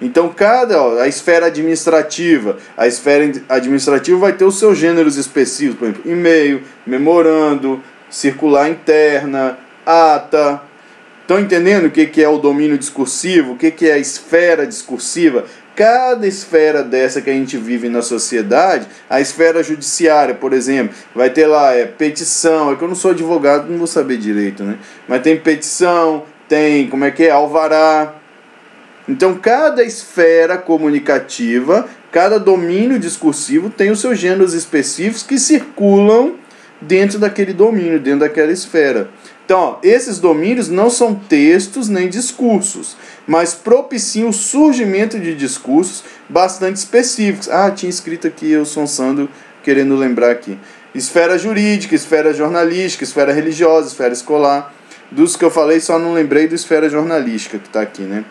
Então, a esfera administrativa vai ter os seus gêneros específicos, por exemplo, e-mail, memorando, circular interna, ata. Estão entendendo o que é o domínio discursivo? O que é a esfera discursiva? Cada esfera dessa que a gente vive na sociedade, a esfera judiciária, por exemplo, vai ter lá petição, é que eu não sou advogado, não vou saber direito, né? Mas tem petição, tem, alvará. Então, cada esfera comunicativa, cada domínio discursivo tem os seus gêneros específicos que circulam dentro daquele domínio, dentro daquela esfera. Então, esses domínios não são textos nem discursos, mas propiciam o surgimento de discursos bastante específicos. Tinha escrito aqui, eu sonsando, querendo lembrar aqui. Esfera jurídica, esfera jornalística, esfera religiosa, esfera escolar. Dos que eu falei, só não lembrei do esfera jornalística que está aqui, né?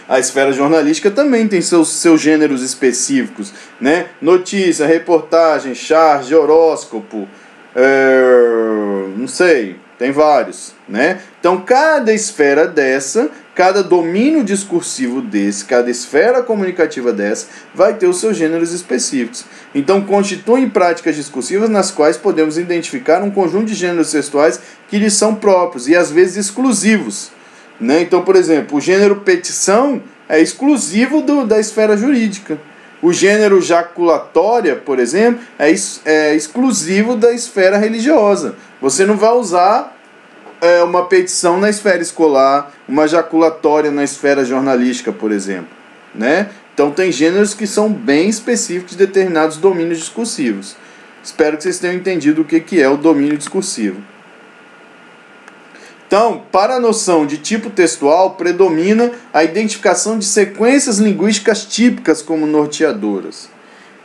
A esfera jornalística também tem seus gêneros específicos, né? Notícia, reportagem, charge, horóscopo, não sei, Tem vários, né? Então, cada esfera dessa, cada domínio discursivo desse, cada esfera comunicativa dessa, vai ter os seus gêneros específicos. Então, constituem práticas discursivas nas quais podemos identificar um conjunto de gêneros textuais que lhes são próprios e, às vezes, exclusivos, né? Então, por exemplo, o gênero petição é exclusivo da esfera jurídica. O gênero jaculatória, por exemplo, é exclusivo da esfera religiosa. Você não vai usar uma petição na esfera escolar, uma jaculatória na esfera jornalística, por exemplo, né? Então tem gêneros que são bem específicos de determinados domínios discursivos. Espero que vocês tenham entendido o que é o domínio discursivo. Então, para a noção de tipo textual, predomina a identificação de sequências linguísticas típicas como norteadoras.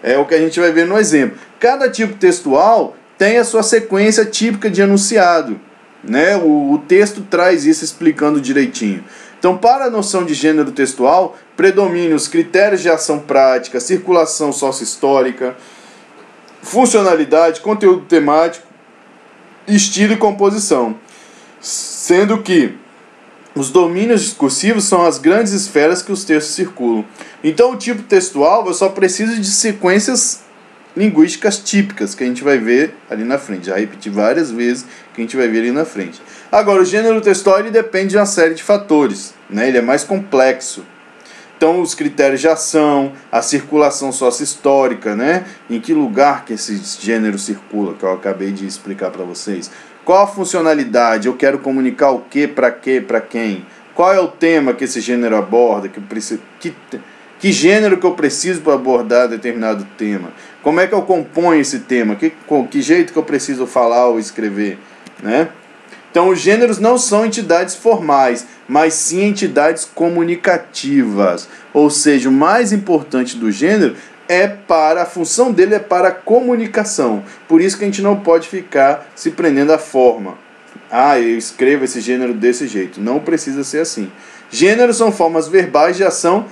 É o que a gente vai ver no exemplo. Cada tipo textual tem a sua sequência típica de enunciado, né? O texto traz isso explicando direitinho. Então, para a noção de gênero textual, predominam os critérios de ação prática, circulação sócio-histórica, funcionalidade, conteúdo temático, estilo e composição. Sendo que os domínios discursivos são as grandes esferas que os textos circulam. Então, o tipo textual eu só preciso de sequências linguísticas típicas, que a gente vai ver ali na frente. Já repeti várias vezes que a gente vai ver ali na frente. Agora, o gênero textual ele depende de uma série de fatores, né? Ele é mais complexo. Então, os critérios de ação, a circulação sócio-histórica, né? Em que lugar que esse gênero circula, que eu acabei de explicar para vocês. Qual a funcionalidade? Eu quero comunicar o que, para quem? Qual é o tema que esse gênero aborda? Que gênero que eu preciso para abordar determinado tema? Como é que eu componho esse tema? Que jeito que eu preciso falar ou escrever? Né? Então, os gêneros não são entidades formais, mas sim entidades comunicativas. Ou seja, o mais importante do gênero a função dele é para a comunicação. Por isso que a gente não pode ficar se prendendo à forma. Eu escrevo esse gênero desse jeito. Não precisa ser assim. Gêneros são formas verbais de ação,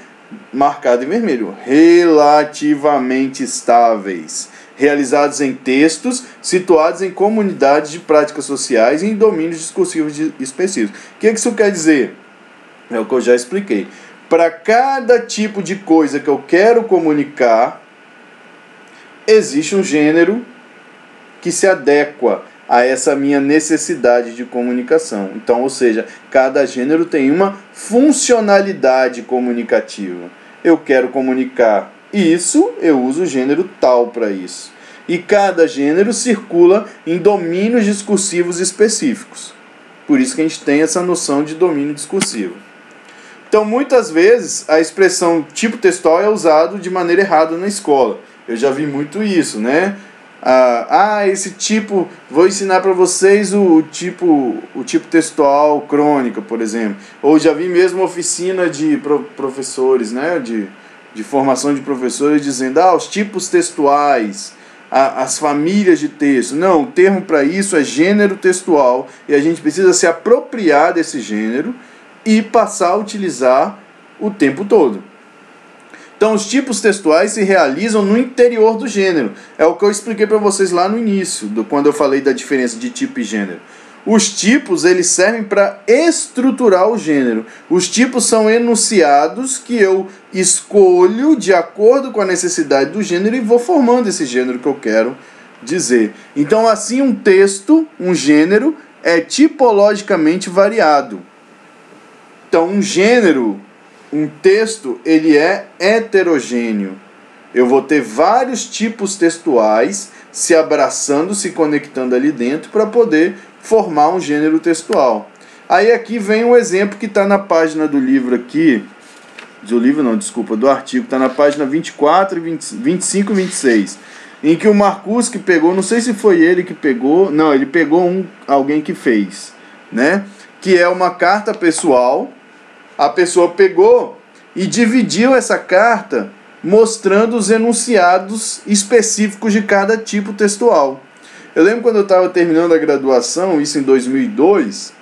marcado em vermelho, relativamente estáveis, realizados em textos, situados em comunidades de práticas sociais e em domínios discursivos específicos. O que isso quer dizer? É o que eu já expliquei. Para cada tipo de coisa que eu quero comunicar, existe um gênero que se adequa a essa minha necessidade de comunicação. Então, ou seja, cada gênero tem uma funcionalidade comunicativa. Eu quero comunicar isso, eu uso o gênero tal para isso. E cada gênero circula em domínios discursivos específicos. Por isso que a gente tem essa noção de domínio discursivo. Então, muitas vezes, a expressão tipo textual é usado de maneira errada na escola. Eu já vi muito isso, né? Esse tipo, vou ensinar para vocês o tipo textual crônica, por exemplo. Ou já vi mesmo oficina de professores, né? De formação de professores dizendo, os tipos textuais, as famílias de texto. Não, o termo para isso é gênero textual e a gente precisa se apropriar desse gênero e passar a utilizar o tempo todo. Então, os tipos textuais se realizam no interior do gênero. É o que eu expliquei para vocês lá no início, quando eu falei da diferença de tipo e gênero. Os tipos eles servem para estruturar o gênero. Os tipos são enunciados que eu escolho de acordo com a necessidade do gênero e vou formando esse gênero que eu quero dizer. Então, assim, um texto, um gênero, é tipologicamente variado. Então, um gênero, um texto, ele é heterogêneo. Eu vou ter vários tipos textuais se abraçando, se conectando ali dentro para poder formar um gênero textual. Aí aqui vem um exemplo que está na página do livro aqui, do artigo, está na página 24, 25 e 26, em que o Marcuse pegou, não sei se foi ele que pegou, não, ele pegou alguém que fez, né? Que é uma carta pessoal. A pessoa pegou e dividiu essa carta mostrando os enunciados específicos de cada tipo textual. Eu lembro quando eu estava terminando a graduação, isso em 2002,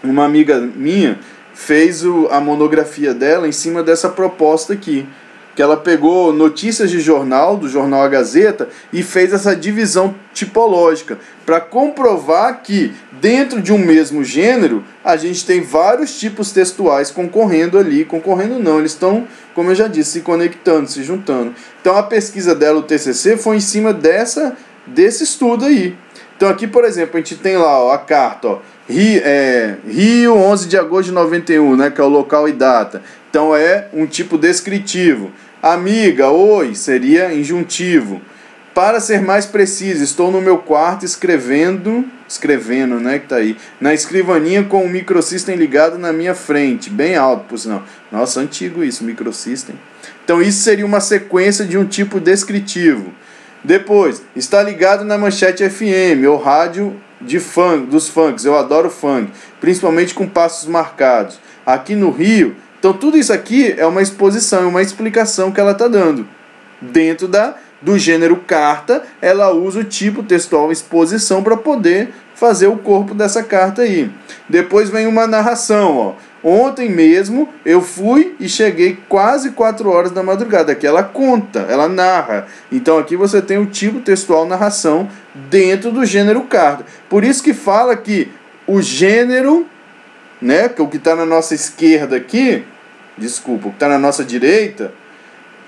uma amiga minha fez a monografia dela em cima dessa proposta aqui. que ela pegou notícias de jornal, do jornal A Gazeta, e fez essa divisão tipológica, para comprovar que dentro de um mesmo gênero, a gente tem vários tipos textuais concorrendo ali, concorrendo não, eles estão, como eu já disse, se conectando, se juntando. Então a pesquisa dela, o TCC, foi em cima desse estudo aí. Então aqui, por exemplo, a gente tem lá ó, a carta, ó, Rio, 11 de agosto de 91, né, que é o local e data. Então é um tipo descritivo. Amiga, oi, seria injuntivo. Para ser mais preciso, estou no meu quarto escrevendo, né, que tá aí, na escrivaninha com o microsystem ligado na minha frente, bem alto, por sinal. Nossa, antigo isso, microsystem. Então isso seria uma sequência de um tipo descritivo. Depois, está ligado na manchete FM, ou rádio de funk, dos funks, eu adoro funk, principalmente com passos marcados. Aqui no Rio, então tudo isso aqui é uma exposição, uma explicação que ela está dando. Dentro do gênero carta, ela usa o tipo textual exposição para poder fazer o corpo dessa carta aí. Depois vem uma narração, ó. Ontem mesmo eu fui e cheguei quase 4 horas da madrugada. Aqui ela conta, ela narra. Então aqui você tem o tipo textual narração dentro do gênero carta. Por isso que fala que o gênero, né, o que está na nossa esquerda aqui, desculpa, o que está na nossa direita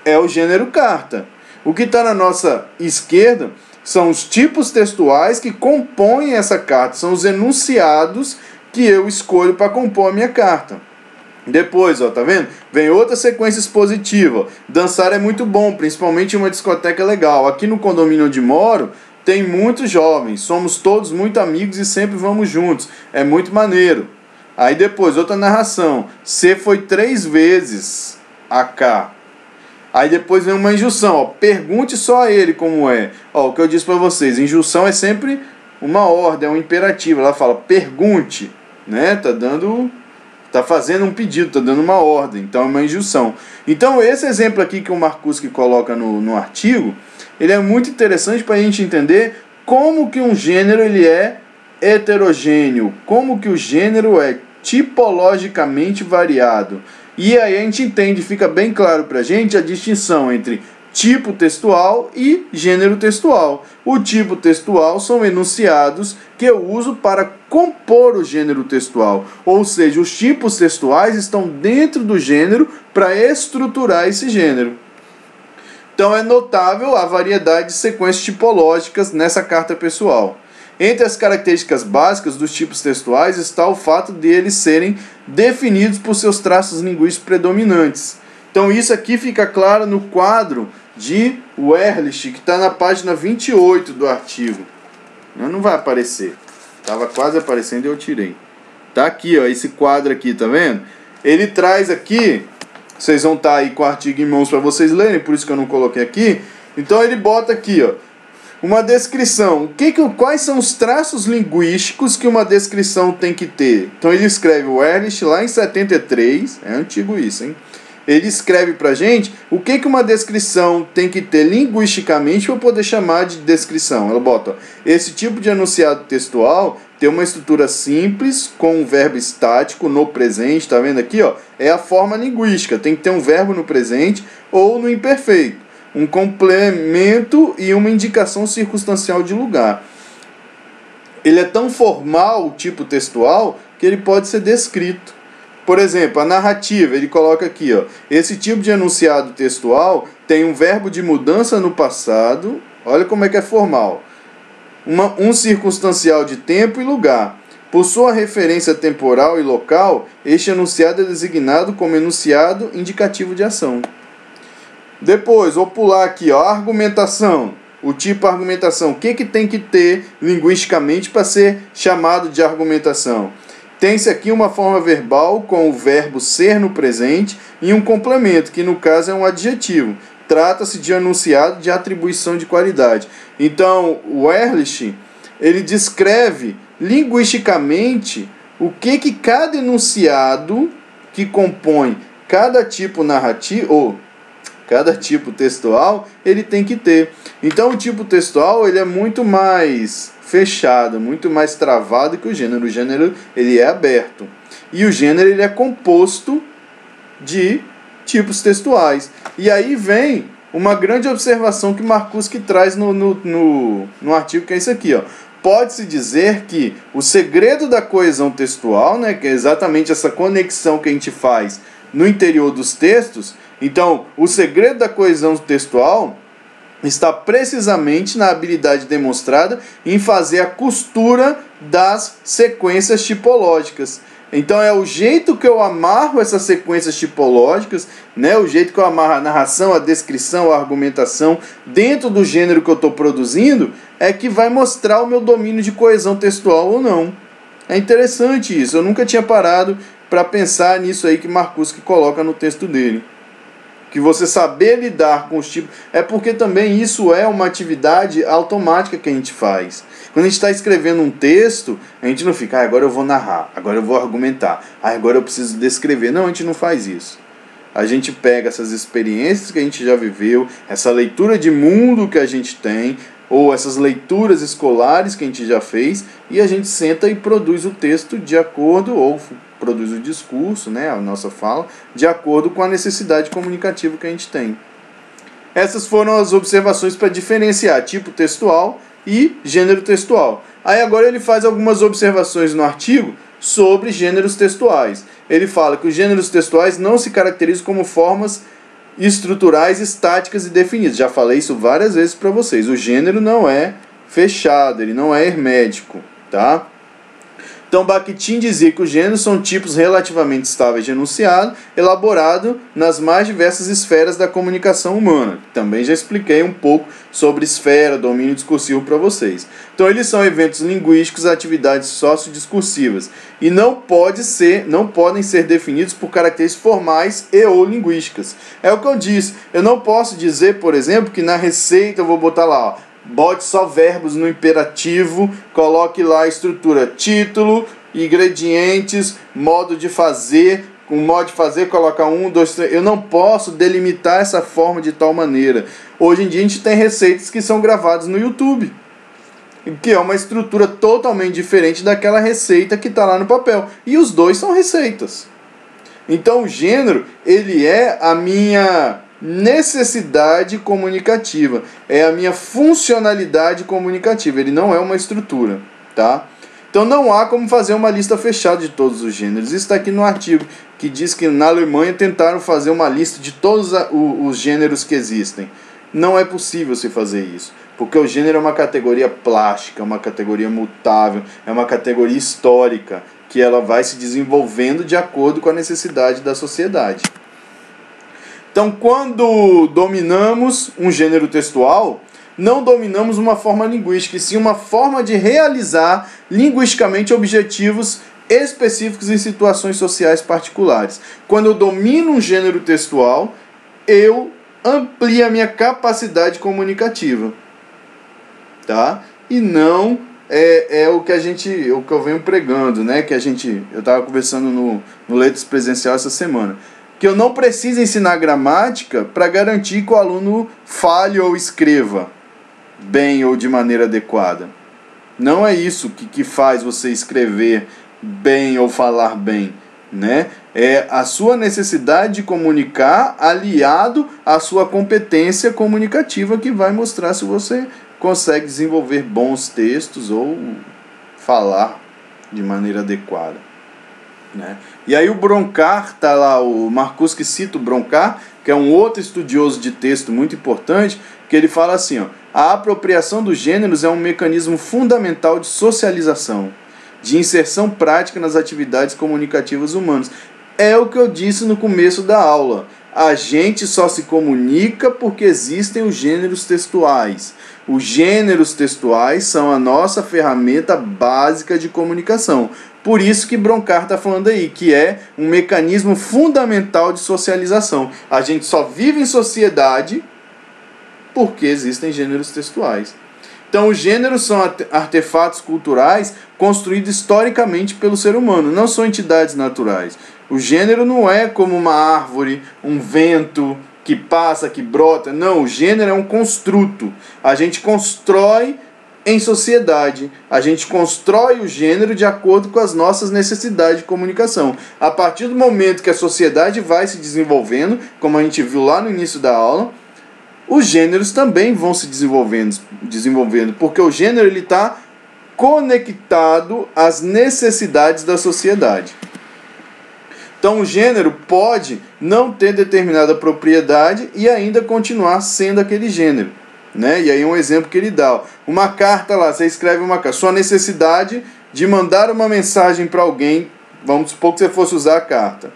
é o gênero carta. O que está na nossa esquerda são os tipos textuais que compõem essa carta, são os enunciados que eu escolho para compor a minha carta. Depois, ó, tá vendo? Vem outra sequência expositiva. Ó. Dançar é muito bom, principalmente em uma discoteca legal. Aqui no condomínio onde moro, tem muitos jovens. Somos todos muito amigos e sempre vamos juntos. É muito maneiro. Aí depois, outra narração. C foi 3 vezes a K. Aí depois vem uma injunção. Ó. Pergunte só a ele como é. Ó, o que eu disse para vocês. Injunção é sempre uma ordem, é um imperativo. Ela fala, pergunte. Né? Tá fazendo um pedido, tá dando uma ordem, então é uma injunção. Então esse exemplo aqui que o Marcuski coloca no artigo, ele é muito interessante para a gente entender como que um gênero ele é heterogêneo, como que o gênero é tipologicamente variado. E aí a gente entende, fica bem claro para a gente a distinção entre tipo textual e gênero textual. O tipo textual são enunciados que eu uso para compor o gênero textual, ou seja, os tipos textuais estão dentro do gênero para estruturar esse gênero. Então é notável a variedade de sequências tipológicas nessa carta pessoal. Entre as características básicas dos tipos textuais está o fato de eles serem definidos por seus traços linguísticos predominantes. Então isso aqui fica claro no quadro de Ehrlich, que está na página 28 do artigo. Não vai aparecer. Estava quase aparecendo e eu tirei. Tá aqui, ó, esse quadro aqui, tá vendo? Ele traz aqui, vocês vão estar aí com o artigo em mãos para vocês lerem, por isso que eu não coloquei aqui. Então ele bota aqui, ó, uma descrição. Quais são os traços linguísticos que uma descrição tem que ter? Então ele escreve o Ehrlich lá em 73, é antigo isso, hein? Ele escreve pra gente o que uma descrição tem que ter linguisticamente para poder chamar de descrição. Ela bota, ó, esse tipo de enunciado textual tem uma estrutura simples com um verbo estático no presente, tá vendo aqui, ó? É a forma linguística, tem que ter um verbo no presente ou no imperfeito, um complemento e uma indicação circunstancial de lugar. Ele é tão formal, o tipo textual, que ele pode ser descrito. Por exemplo, a narrativa, ele coloca aqui, ó, esse tipo de enunciado textual tem um verbo de mudança no passado, olha como é que é formal, um circunstancial de tempo e lugar. Por sua referência temporal e local, este enunciado é designado como enunciado indicativo de ação. Depois, vou pular aqui, ó, argumentação. O tipo argumentação, o que tem que ter linguisticamente para ser chamado de argumentação? Tem-se aqui uma forma verbal com o verbo ser no presente e um complemento, que no caso é um adjetivo. Trata-se de enunciado de atribuição de qualidade. Então, o Ehrlich, ele descreve linguisticamente o que cada enunciado que compõe cada tipo narrativo, ou cada tipo textual, ele tem que ter. Então, o tipo textual ele é muito mais fechado, muito mais travado que o gênero. O gênero ele é aberto. E o gênero ele é composto de tipos textuais. E aí vem uma grande observação que Marcuski traz no artigo, que é isso aqui, ó. Pode-se dizer que o segredo da coesão textual, né, que é exatamente essa conexão que a gente faz no interior dos textos, então o segredo da coesão textual está precisamente na habilidade demonstrada em fazer a costura das sequências tipológicas. Então é o jeito que eu amarro essas sequências tipológicas, né? O jeito que eu amarro a narração, a descrição, a argumentação dentro do gênero que eu estou produzindo é que vai mostrar o meu domínio de coesão textual ou não. É interessante isso, eu nunca tinha parado para pensar nisso aí que Marcuski coloca no texto dele. Que você saber lidar com os tipos... É porque também isso é uma atividade automática que a gente faz. Quando a gente está escrevendo um texto, a gente não fica, agora eu vou narrar, agora eu vou argumentar, agora eu preciso descrever. Não, a gente não faz isso. A gente pega essas experiências que a gente já viveu, essa leitura de mundo que a gente tem, ou essas leituras escolares que a gente já fez, e a gente senta e produz o texto de acordo, ou produz o discurso, né, a nossa fala, de acordo com a necessidade comunicativa que a gente tem. Essas foram as observações para diferenciar tipo textual e gênero textual. Aí agora ele faz algumas observações no artigo sobre gêneros textuais. Ele fala que os gêneros textuais não se caracterizam como formas estruturais, estáticas e definidas. Já falei isso várias vezes para vocês. O gênero não é fechado, ele não é hermético, tá? Então, Bakhtin dizia que os gêneros são tipos relativamente estáveis de enunciado, elaborado nas mais diversas esferas da comunicação humana. Também já expliquei um pouco sobre esfera, domínio discursivo para vocês. Então, eles são eventos linguísticos, atividades sociodiscursivas e não podem ser definidos por características formais e ou linguísticas. É o que eu disse. Eu não posso dizer, por exemplo, que na receita eu vou botar lá, ó, bote só verbos no imperativo, coloque lá a estrutura título, ingredientes, modo de fazer, com modo de fazer coloca 1, 2, 3. Eu não posso delimitar essa forma de tal maneira. Hoje em dia a gente tem receitas que são gravadas no YouTube, que é uma estrutura totalmente diferente daquela receita que está lá no papel. E os dois são receitas. Então o gênero, ele é a minha necessidade comunicativa, é a minha funcionalidade comunicativa, ele não é uma estrutura, tá? Então não há como fazer uma lista fechada de todos os gêneros. Isso está aqui no artigo, que diz que na Alemanha tentaram fazer uma lista de todos os gêneros que existem. Não é possível se fazer isso, porque o gênero é uma categoria plástica, é uma categoria mutável, é uma categoria histórica, que ela vai se desenvolvendo de acordo com a necessidade da sociedade. Então, quando dominamos um gênero textual, não dominamos uma forma linguística, e sim uma forma de realizar linguisticamente objetivos específicos em situações sociais particulares. Quando eu domino um gênero textual, eu amplio a minha capacidade comunicativa, tá? E não o que eu venho pregando, né? Eu estava conversando no Letras Presencial essa semana. Que eu não preciso ensinar gramática para garantir que o aluno fale ou escreva bem ou de maneira adequada. Não é isso que faz você escrever bem ou falar bem, né? É a sua necessidade de comunicar aliado à sua competência comunicativa que vai mostrar se você consegue desenvolver bons textos ou falar de maneira adequada, né? E aí o Broncar, tá lá, o Marcuski cita o Broncar, que é um outro estudioso de texto muito importante, que ele fala assim, ó, a apropriação dos gêneros é um mecanismo fundamental de socialização, de inserção prática nas atividades comunicativas humanas. É o que eu disse no começo da aula. A gente só se comunica porque existem os gêneros textuais. Os gêneros textuais são a nossa ferramenta básica de comunicação. Por isso que Broncar está falando aí, que é um mecanismo fundamental de socialização. A gente só vive em sociedade porque existem gêneros textuais. Então, os gêneros são artefatos culturais construídos historicamente pelo ser humano, não são entidades naturais. O gênero não é como uma árvore, um vento que passa, que brota. Não, o gênero é um construto. A gente constrói em sociedade. A gente constrói o gênero de acordo com as nossas necessidades de comunicação. A partir do momento que a sociedade vai se desenvolvendo, como a gente viu lá no início da aula, os gêneros também vão se desenvolvendo, porque o gênero está conectado às necessidades da sociedade. Então o gênero pode não ter determinada propriedade e ainda continuar sendo aquele gênero, né? E aí um exemplo que ele dá, uma carta lá, você escreve uma carta, sua necessidade de mandar uma mensagem para alguém, vamos supor que você fosse usar a carta.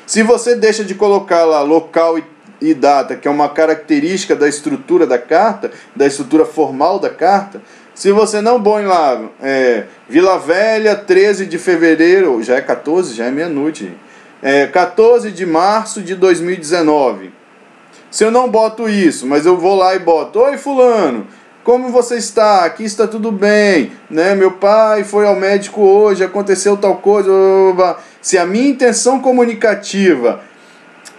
Se você deixa de colocar lá local e data, que é uma característica da estrutura da carta, da estrutura formal da carta, se você não põe lá Vila Velha, 13 de fevereiro, já é 14, já é meia-noite, 14 de março de 2019. Se eu não boto isso, mas eu vou lá e boto: oi fulano, como você está? Aqui está tudo bem, né? Meu pai foi ao médico hoje, aconteceu tal coisa. Se a minha intenção comunicativa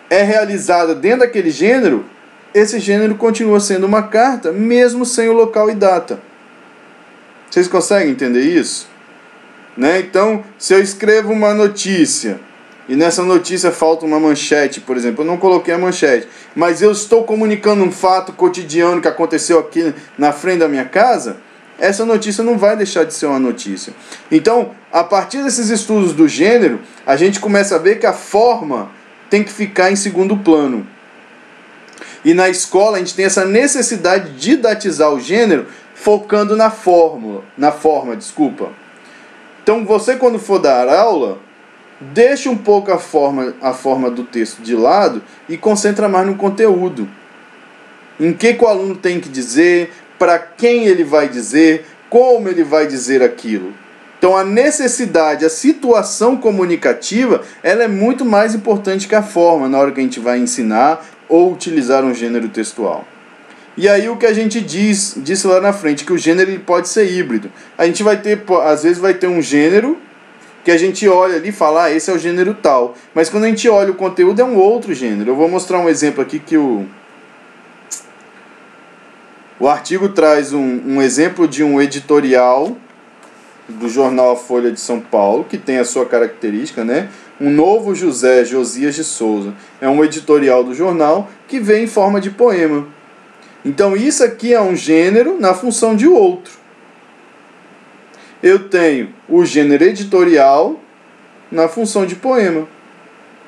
é realizada dentro daquele gênero, esse gênero continua sendo uma carta, mesmo sem o local e data. Vocês conseguem entender isso? Né? Então, se eu escrevo uma notícia e nessa notícia falta uma manchete, por exemplo, eu não coloquei a manchete, mas eu estou comunicando um fato cotidiano que aconteceu aqui na frente da minha casa, essa notícia não vai deixar de ser uma notícia. Então, a partir desses estudos do gênero, a gente começa a ver que a forma tem que ficar em segundo plano. E na escola a gente tem essa necessidade de didatizar o gênero focando na forma. Então você, quando for dar aula, deixa um pouco a forma do texto de lado e concentra mais no conteúdo. Em que o aluno tem que dizer, para quem ele vai dizer, como ele vai dizer aquilo. Então a necessidade, a situação comunicativa, ela é muito mais importante que a forma na hora que a gente vai ensinar ou utilizar um gênero textual. E aí o que a gente disse lá na frente, que o gênero ele pode ser híbrido. A gente vai ter, às vezes vai ter um gênero que a gente olha ali e fala, esse é o gênero tal. Mas quando a gente olha o conteúdo é um outro gênero. Eu vou mostrar um exemplo aqui que o artigo traz um exemplo de um editorial do jornal A Folha de São Paulo, que tem a sua característica, né? Um Novo Josias de Souza. É um editorial do jornal que vem em forma de poema. Então isso aqui é um gênero na função de outro. Eu tenho o gênero editorial na função de poema.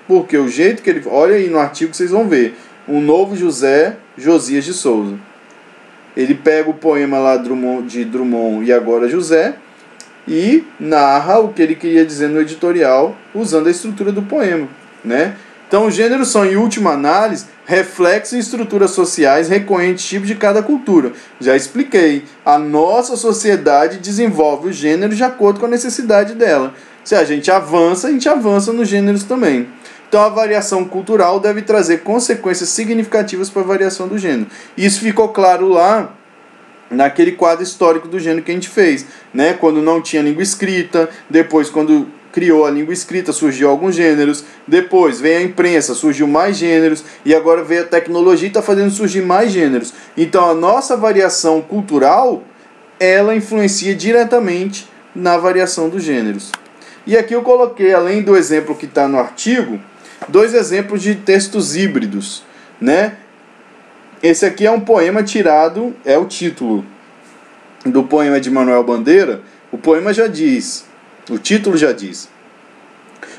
Porque o jeito que ele... Olha aí no artigo que vocês vão ver. Um Novo Josias de Souza. Ele pega o poema lá de Drummond e Agora José e narra o que ele queria dizer no editorial usando a estrutura do poema, né? Então os gêneros são, em última análise, reflexos e estruturas sociais recorrentes tipos de cada cultura. Já expliquei, a nossa sociedade desenvolve os gêneros de acordo com a necessidade dela. Se a gente avança nos gêneros também. Então a variação cultural deve trazer consequências significativas para a variação do gênero. Isso ficou claro lá naquele quadro histórico do gênero que a gente fez, né? Quando não tinha língua escrita, depois quando criou a língua escrita, surgiu alguns gêneros, depois veio a imprensa, surgiu mais gêneros, e agora veio a tecnologia e está fazendo surgir mais gêneros. Então a nossa variação cultural, ela influencia diretamente na variação dos gêneros. E aqui eu coloquei, além do exemplo que está no artigo, 2 exemplos de textos híbridos, né? Esse aqui é um poema tirado, é o título do poema de Manuel Bandeira. O poema já diz, o título já diz.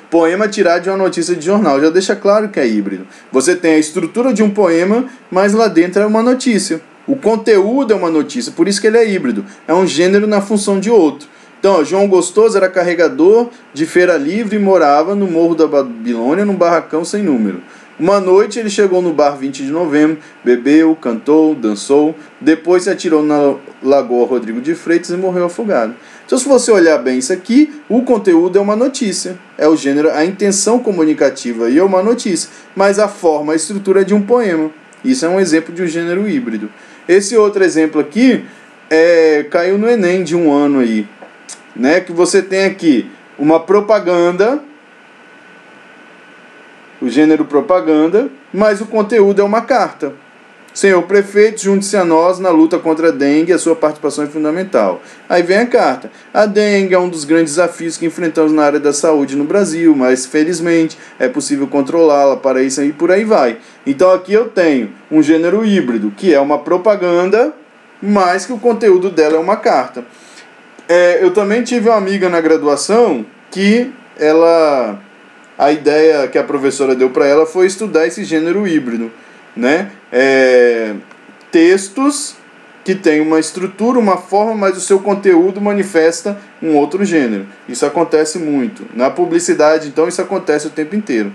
Poema tirado de uma notícia de jornal, já deixa claro que é híbrido. Você tem a estrutura de um poema, mas lá dentro é uma notícia. O conteúdo é uma notícia, por isso que ele é híbrido. É um gênero na função de outro. Então, João Gostoso era carregador de feira livre e morava no Morro da Babilônia, num barracão sem número. Uma noite ele chegou no bar 20 de novembro, bebeu, cantou, dançou, depois se atirou na Lagoa Rodrigo de Freitas e morreu afogado. Então, se você olhar bem isso aqui, o conteúdo é uma notícia. É o gênero, a intenção comunicativa e é uma notícia, mas a forma, a estrutura é de um poema. Isso é um exemplo de um gênero híbrido. Esse outro exemplo aqui caiu no Enem de um ano aí, né? Que você tem aqui uma propaganda, o gênero propaganda, mas o conteúdo é uma carta. Senhor prefeito, junte-se a nós na luta contra a dengue, a sua participação é fundamental. Aí vem a carta. A dengue é um dos grandes desafios que enfrentamos na área da saúde no Brasil, mas felizmente é possível controlá-la para isso e por aí vai. Então aqui eu tenho um gênero híbrido, que é uma propaganda, mas que o conteúdo dela é uma carta. Eu também tive uma amiga na graduação que a ideia que a professora deu para ela foi estudar esse gênero híbrido, né? Textos que têm uma estrutura, uma forma, mas o seu conteúdo manifesta um outro gênero. Isso acontece muito. Na publicidade, então, isso acontece o tempo inteiro.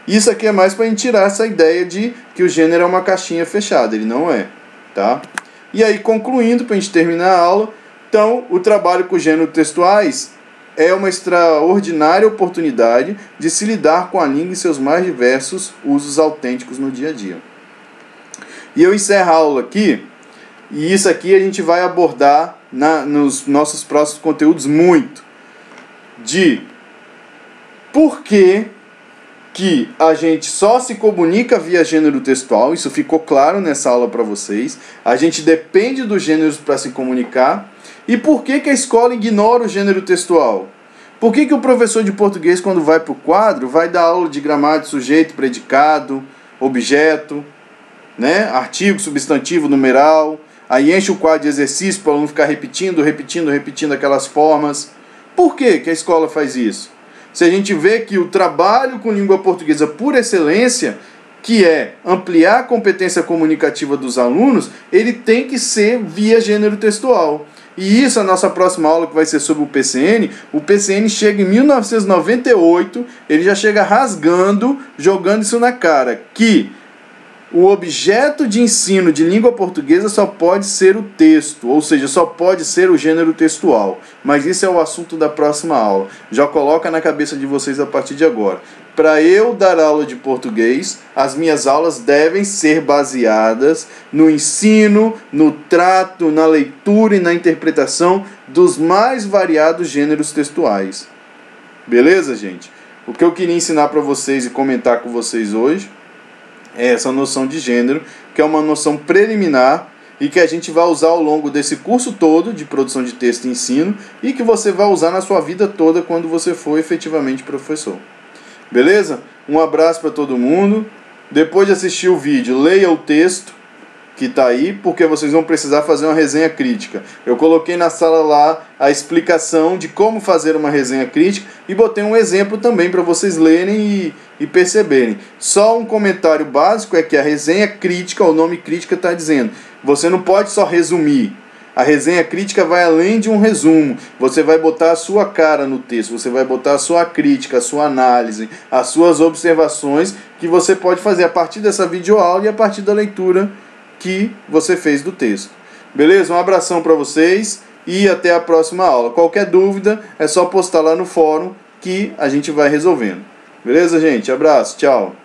Isso aqui é mais para a gente tirar essa ideia de que o gênero é uma caixinha fechada. Ele não é, tá? E aí, concluindo, para a gente terminar a aula, então, o trabalho com gêneros textuais é uma extraordinária oportunidade de se lidar com a língua em seus mais diversos usos autênticos no dia a dia. E eu encerro a aula aqui, e isso aqui a gente vai abordar nos nossos próximos conteúdos muito, de por que a gente só se comunica via gênero textual. Isso ficou claro nessa aula para vocês. A gente depende dos gêneros para se comunicar. E por que a escola ignora o gênero textual? Por que o professor de português, quando vai para o quadro, vai dar aula de gramática, sujeito, predicado, objeto, né? Artigo, substantivo, numeral, aí enche o quadro de exercício para o aluno ficar repetindo aquelas formas? Por que a escola faz isso? Se a gente vê que o trabalho com língua portuguesa por excelência, que é ampliar a competência comunicativa dos alunos, ele tem que ser via gênero textual. E isso, a nossa próxima aula, que vai ser sobre o PCN chega em 1998, ele já chega rasgando, jogando isso na cara, que o objeto de ensino de língua portuguesa só pode ser o texto, ou seja, só pode ser o gênero textual. Mas isso é o assunto da próxima aula. Já coloca na cabeça de vocês a partir de agora. Para eu dar aula de português, as minhas aulas devem ser baseadas no ensino, no trato, na leitura e na interpretação dos mais variados gêneros textuais. Beleza, gente? O que eu queria ensinar para vocês e comentar com vocês hoje é essa noção de gênero, que é uma noção preliminar e que a gente vai usar ao longo desse curso todo de produção de texto e ensino e que você vai usar na sua vida toda quando você for efetivamente professor. Beleza? Um abraço para todo mundo. Depois de assistir o vídeo, leia o texto que está aí, porque vocês vão precisar fazer uma resenha crítica. Eu coloquei na sala lá a explicação de como fazer uma resenha crítica e botei um exemplo também para vocês lerem e perceberem. Só um comentário básico é que a resenha crítica, o nome crítica está dizendo, você não pode só resumir. A resenha crítica vai além de um resumo. Você vai botar a sua cara no texto, você vai botar a sua crítica, a sua análise, as suas observações que você pode fazer a partir dessa videoaula e a partir da leitura que você fez do texto. Beleza? Um abração para vocês e até a próxima aula. Qualquer dúvida é só postar lá no fórum que a gente vai resolvendo. Beleza, gente? Abraço, tchau.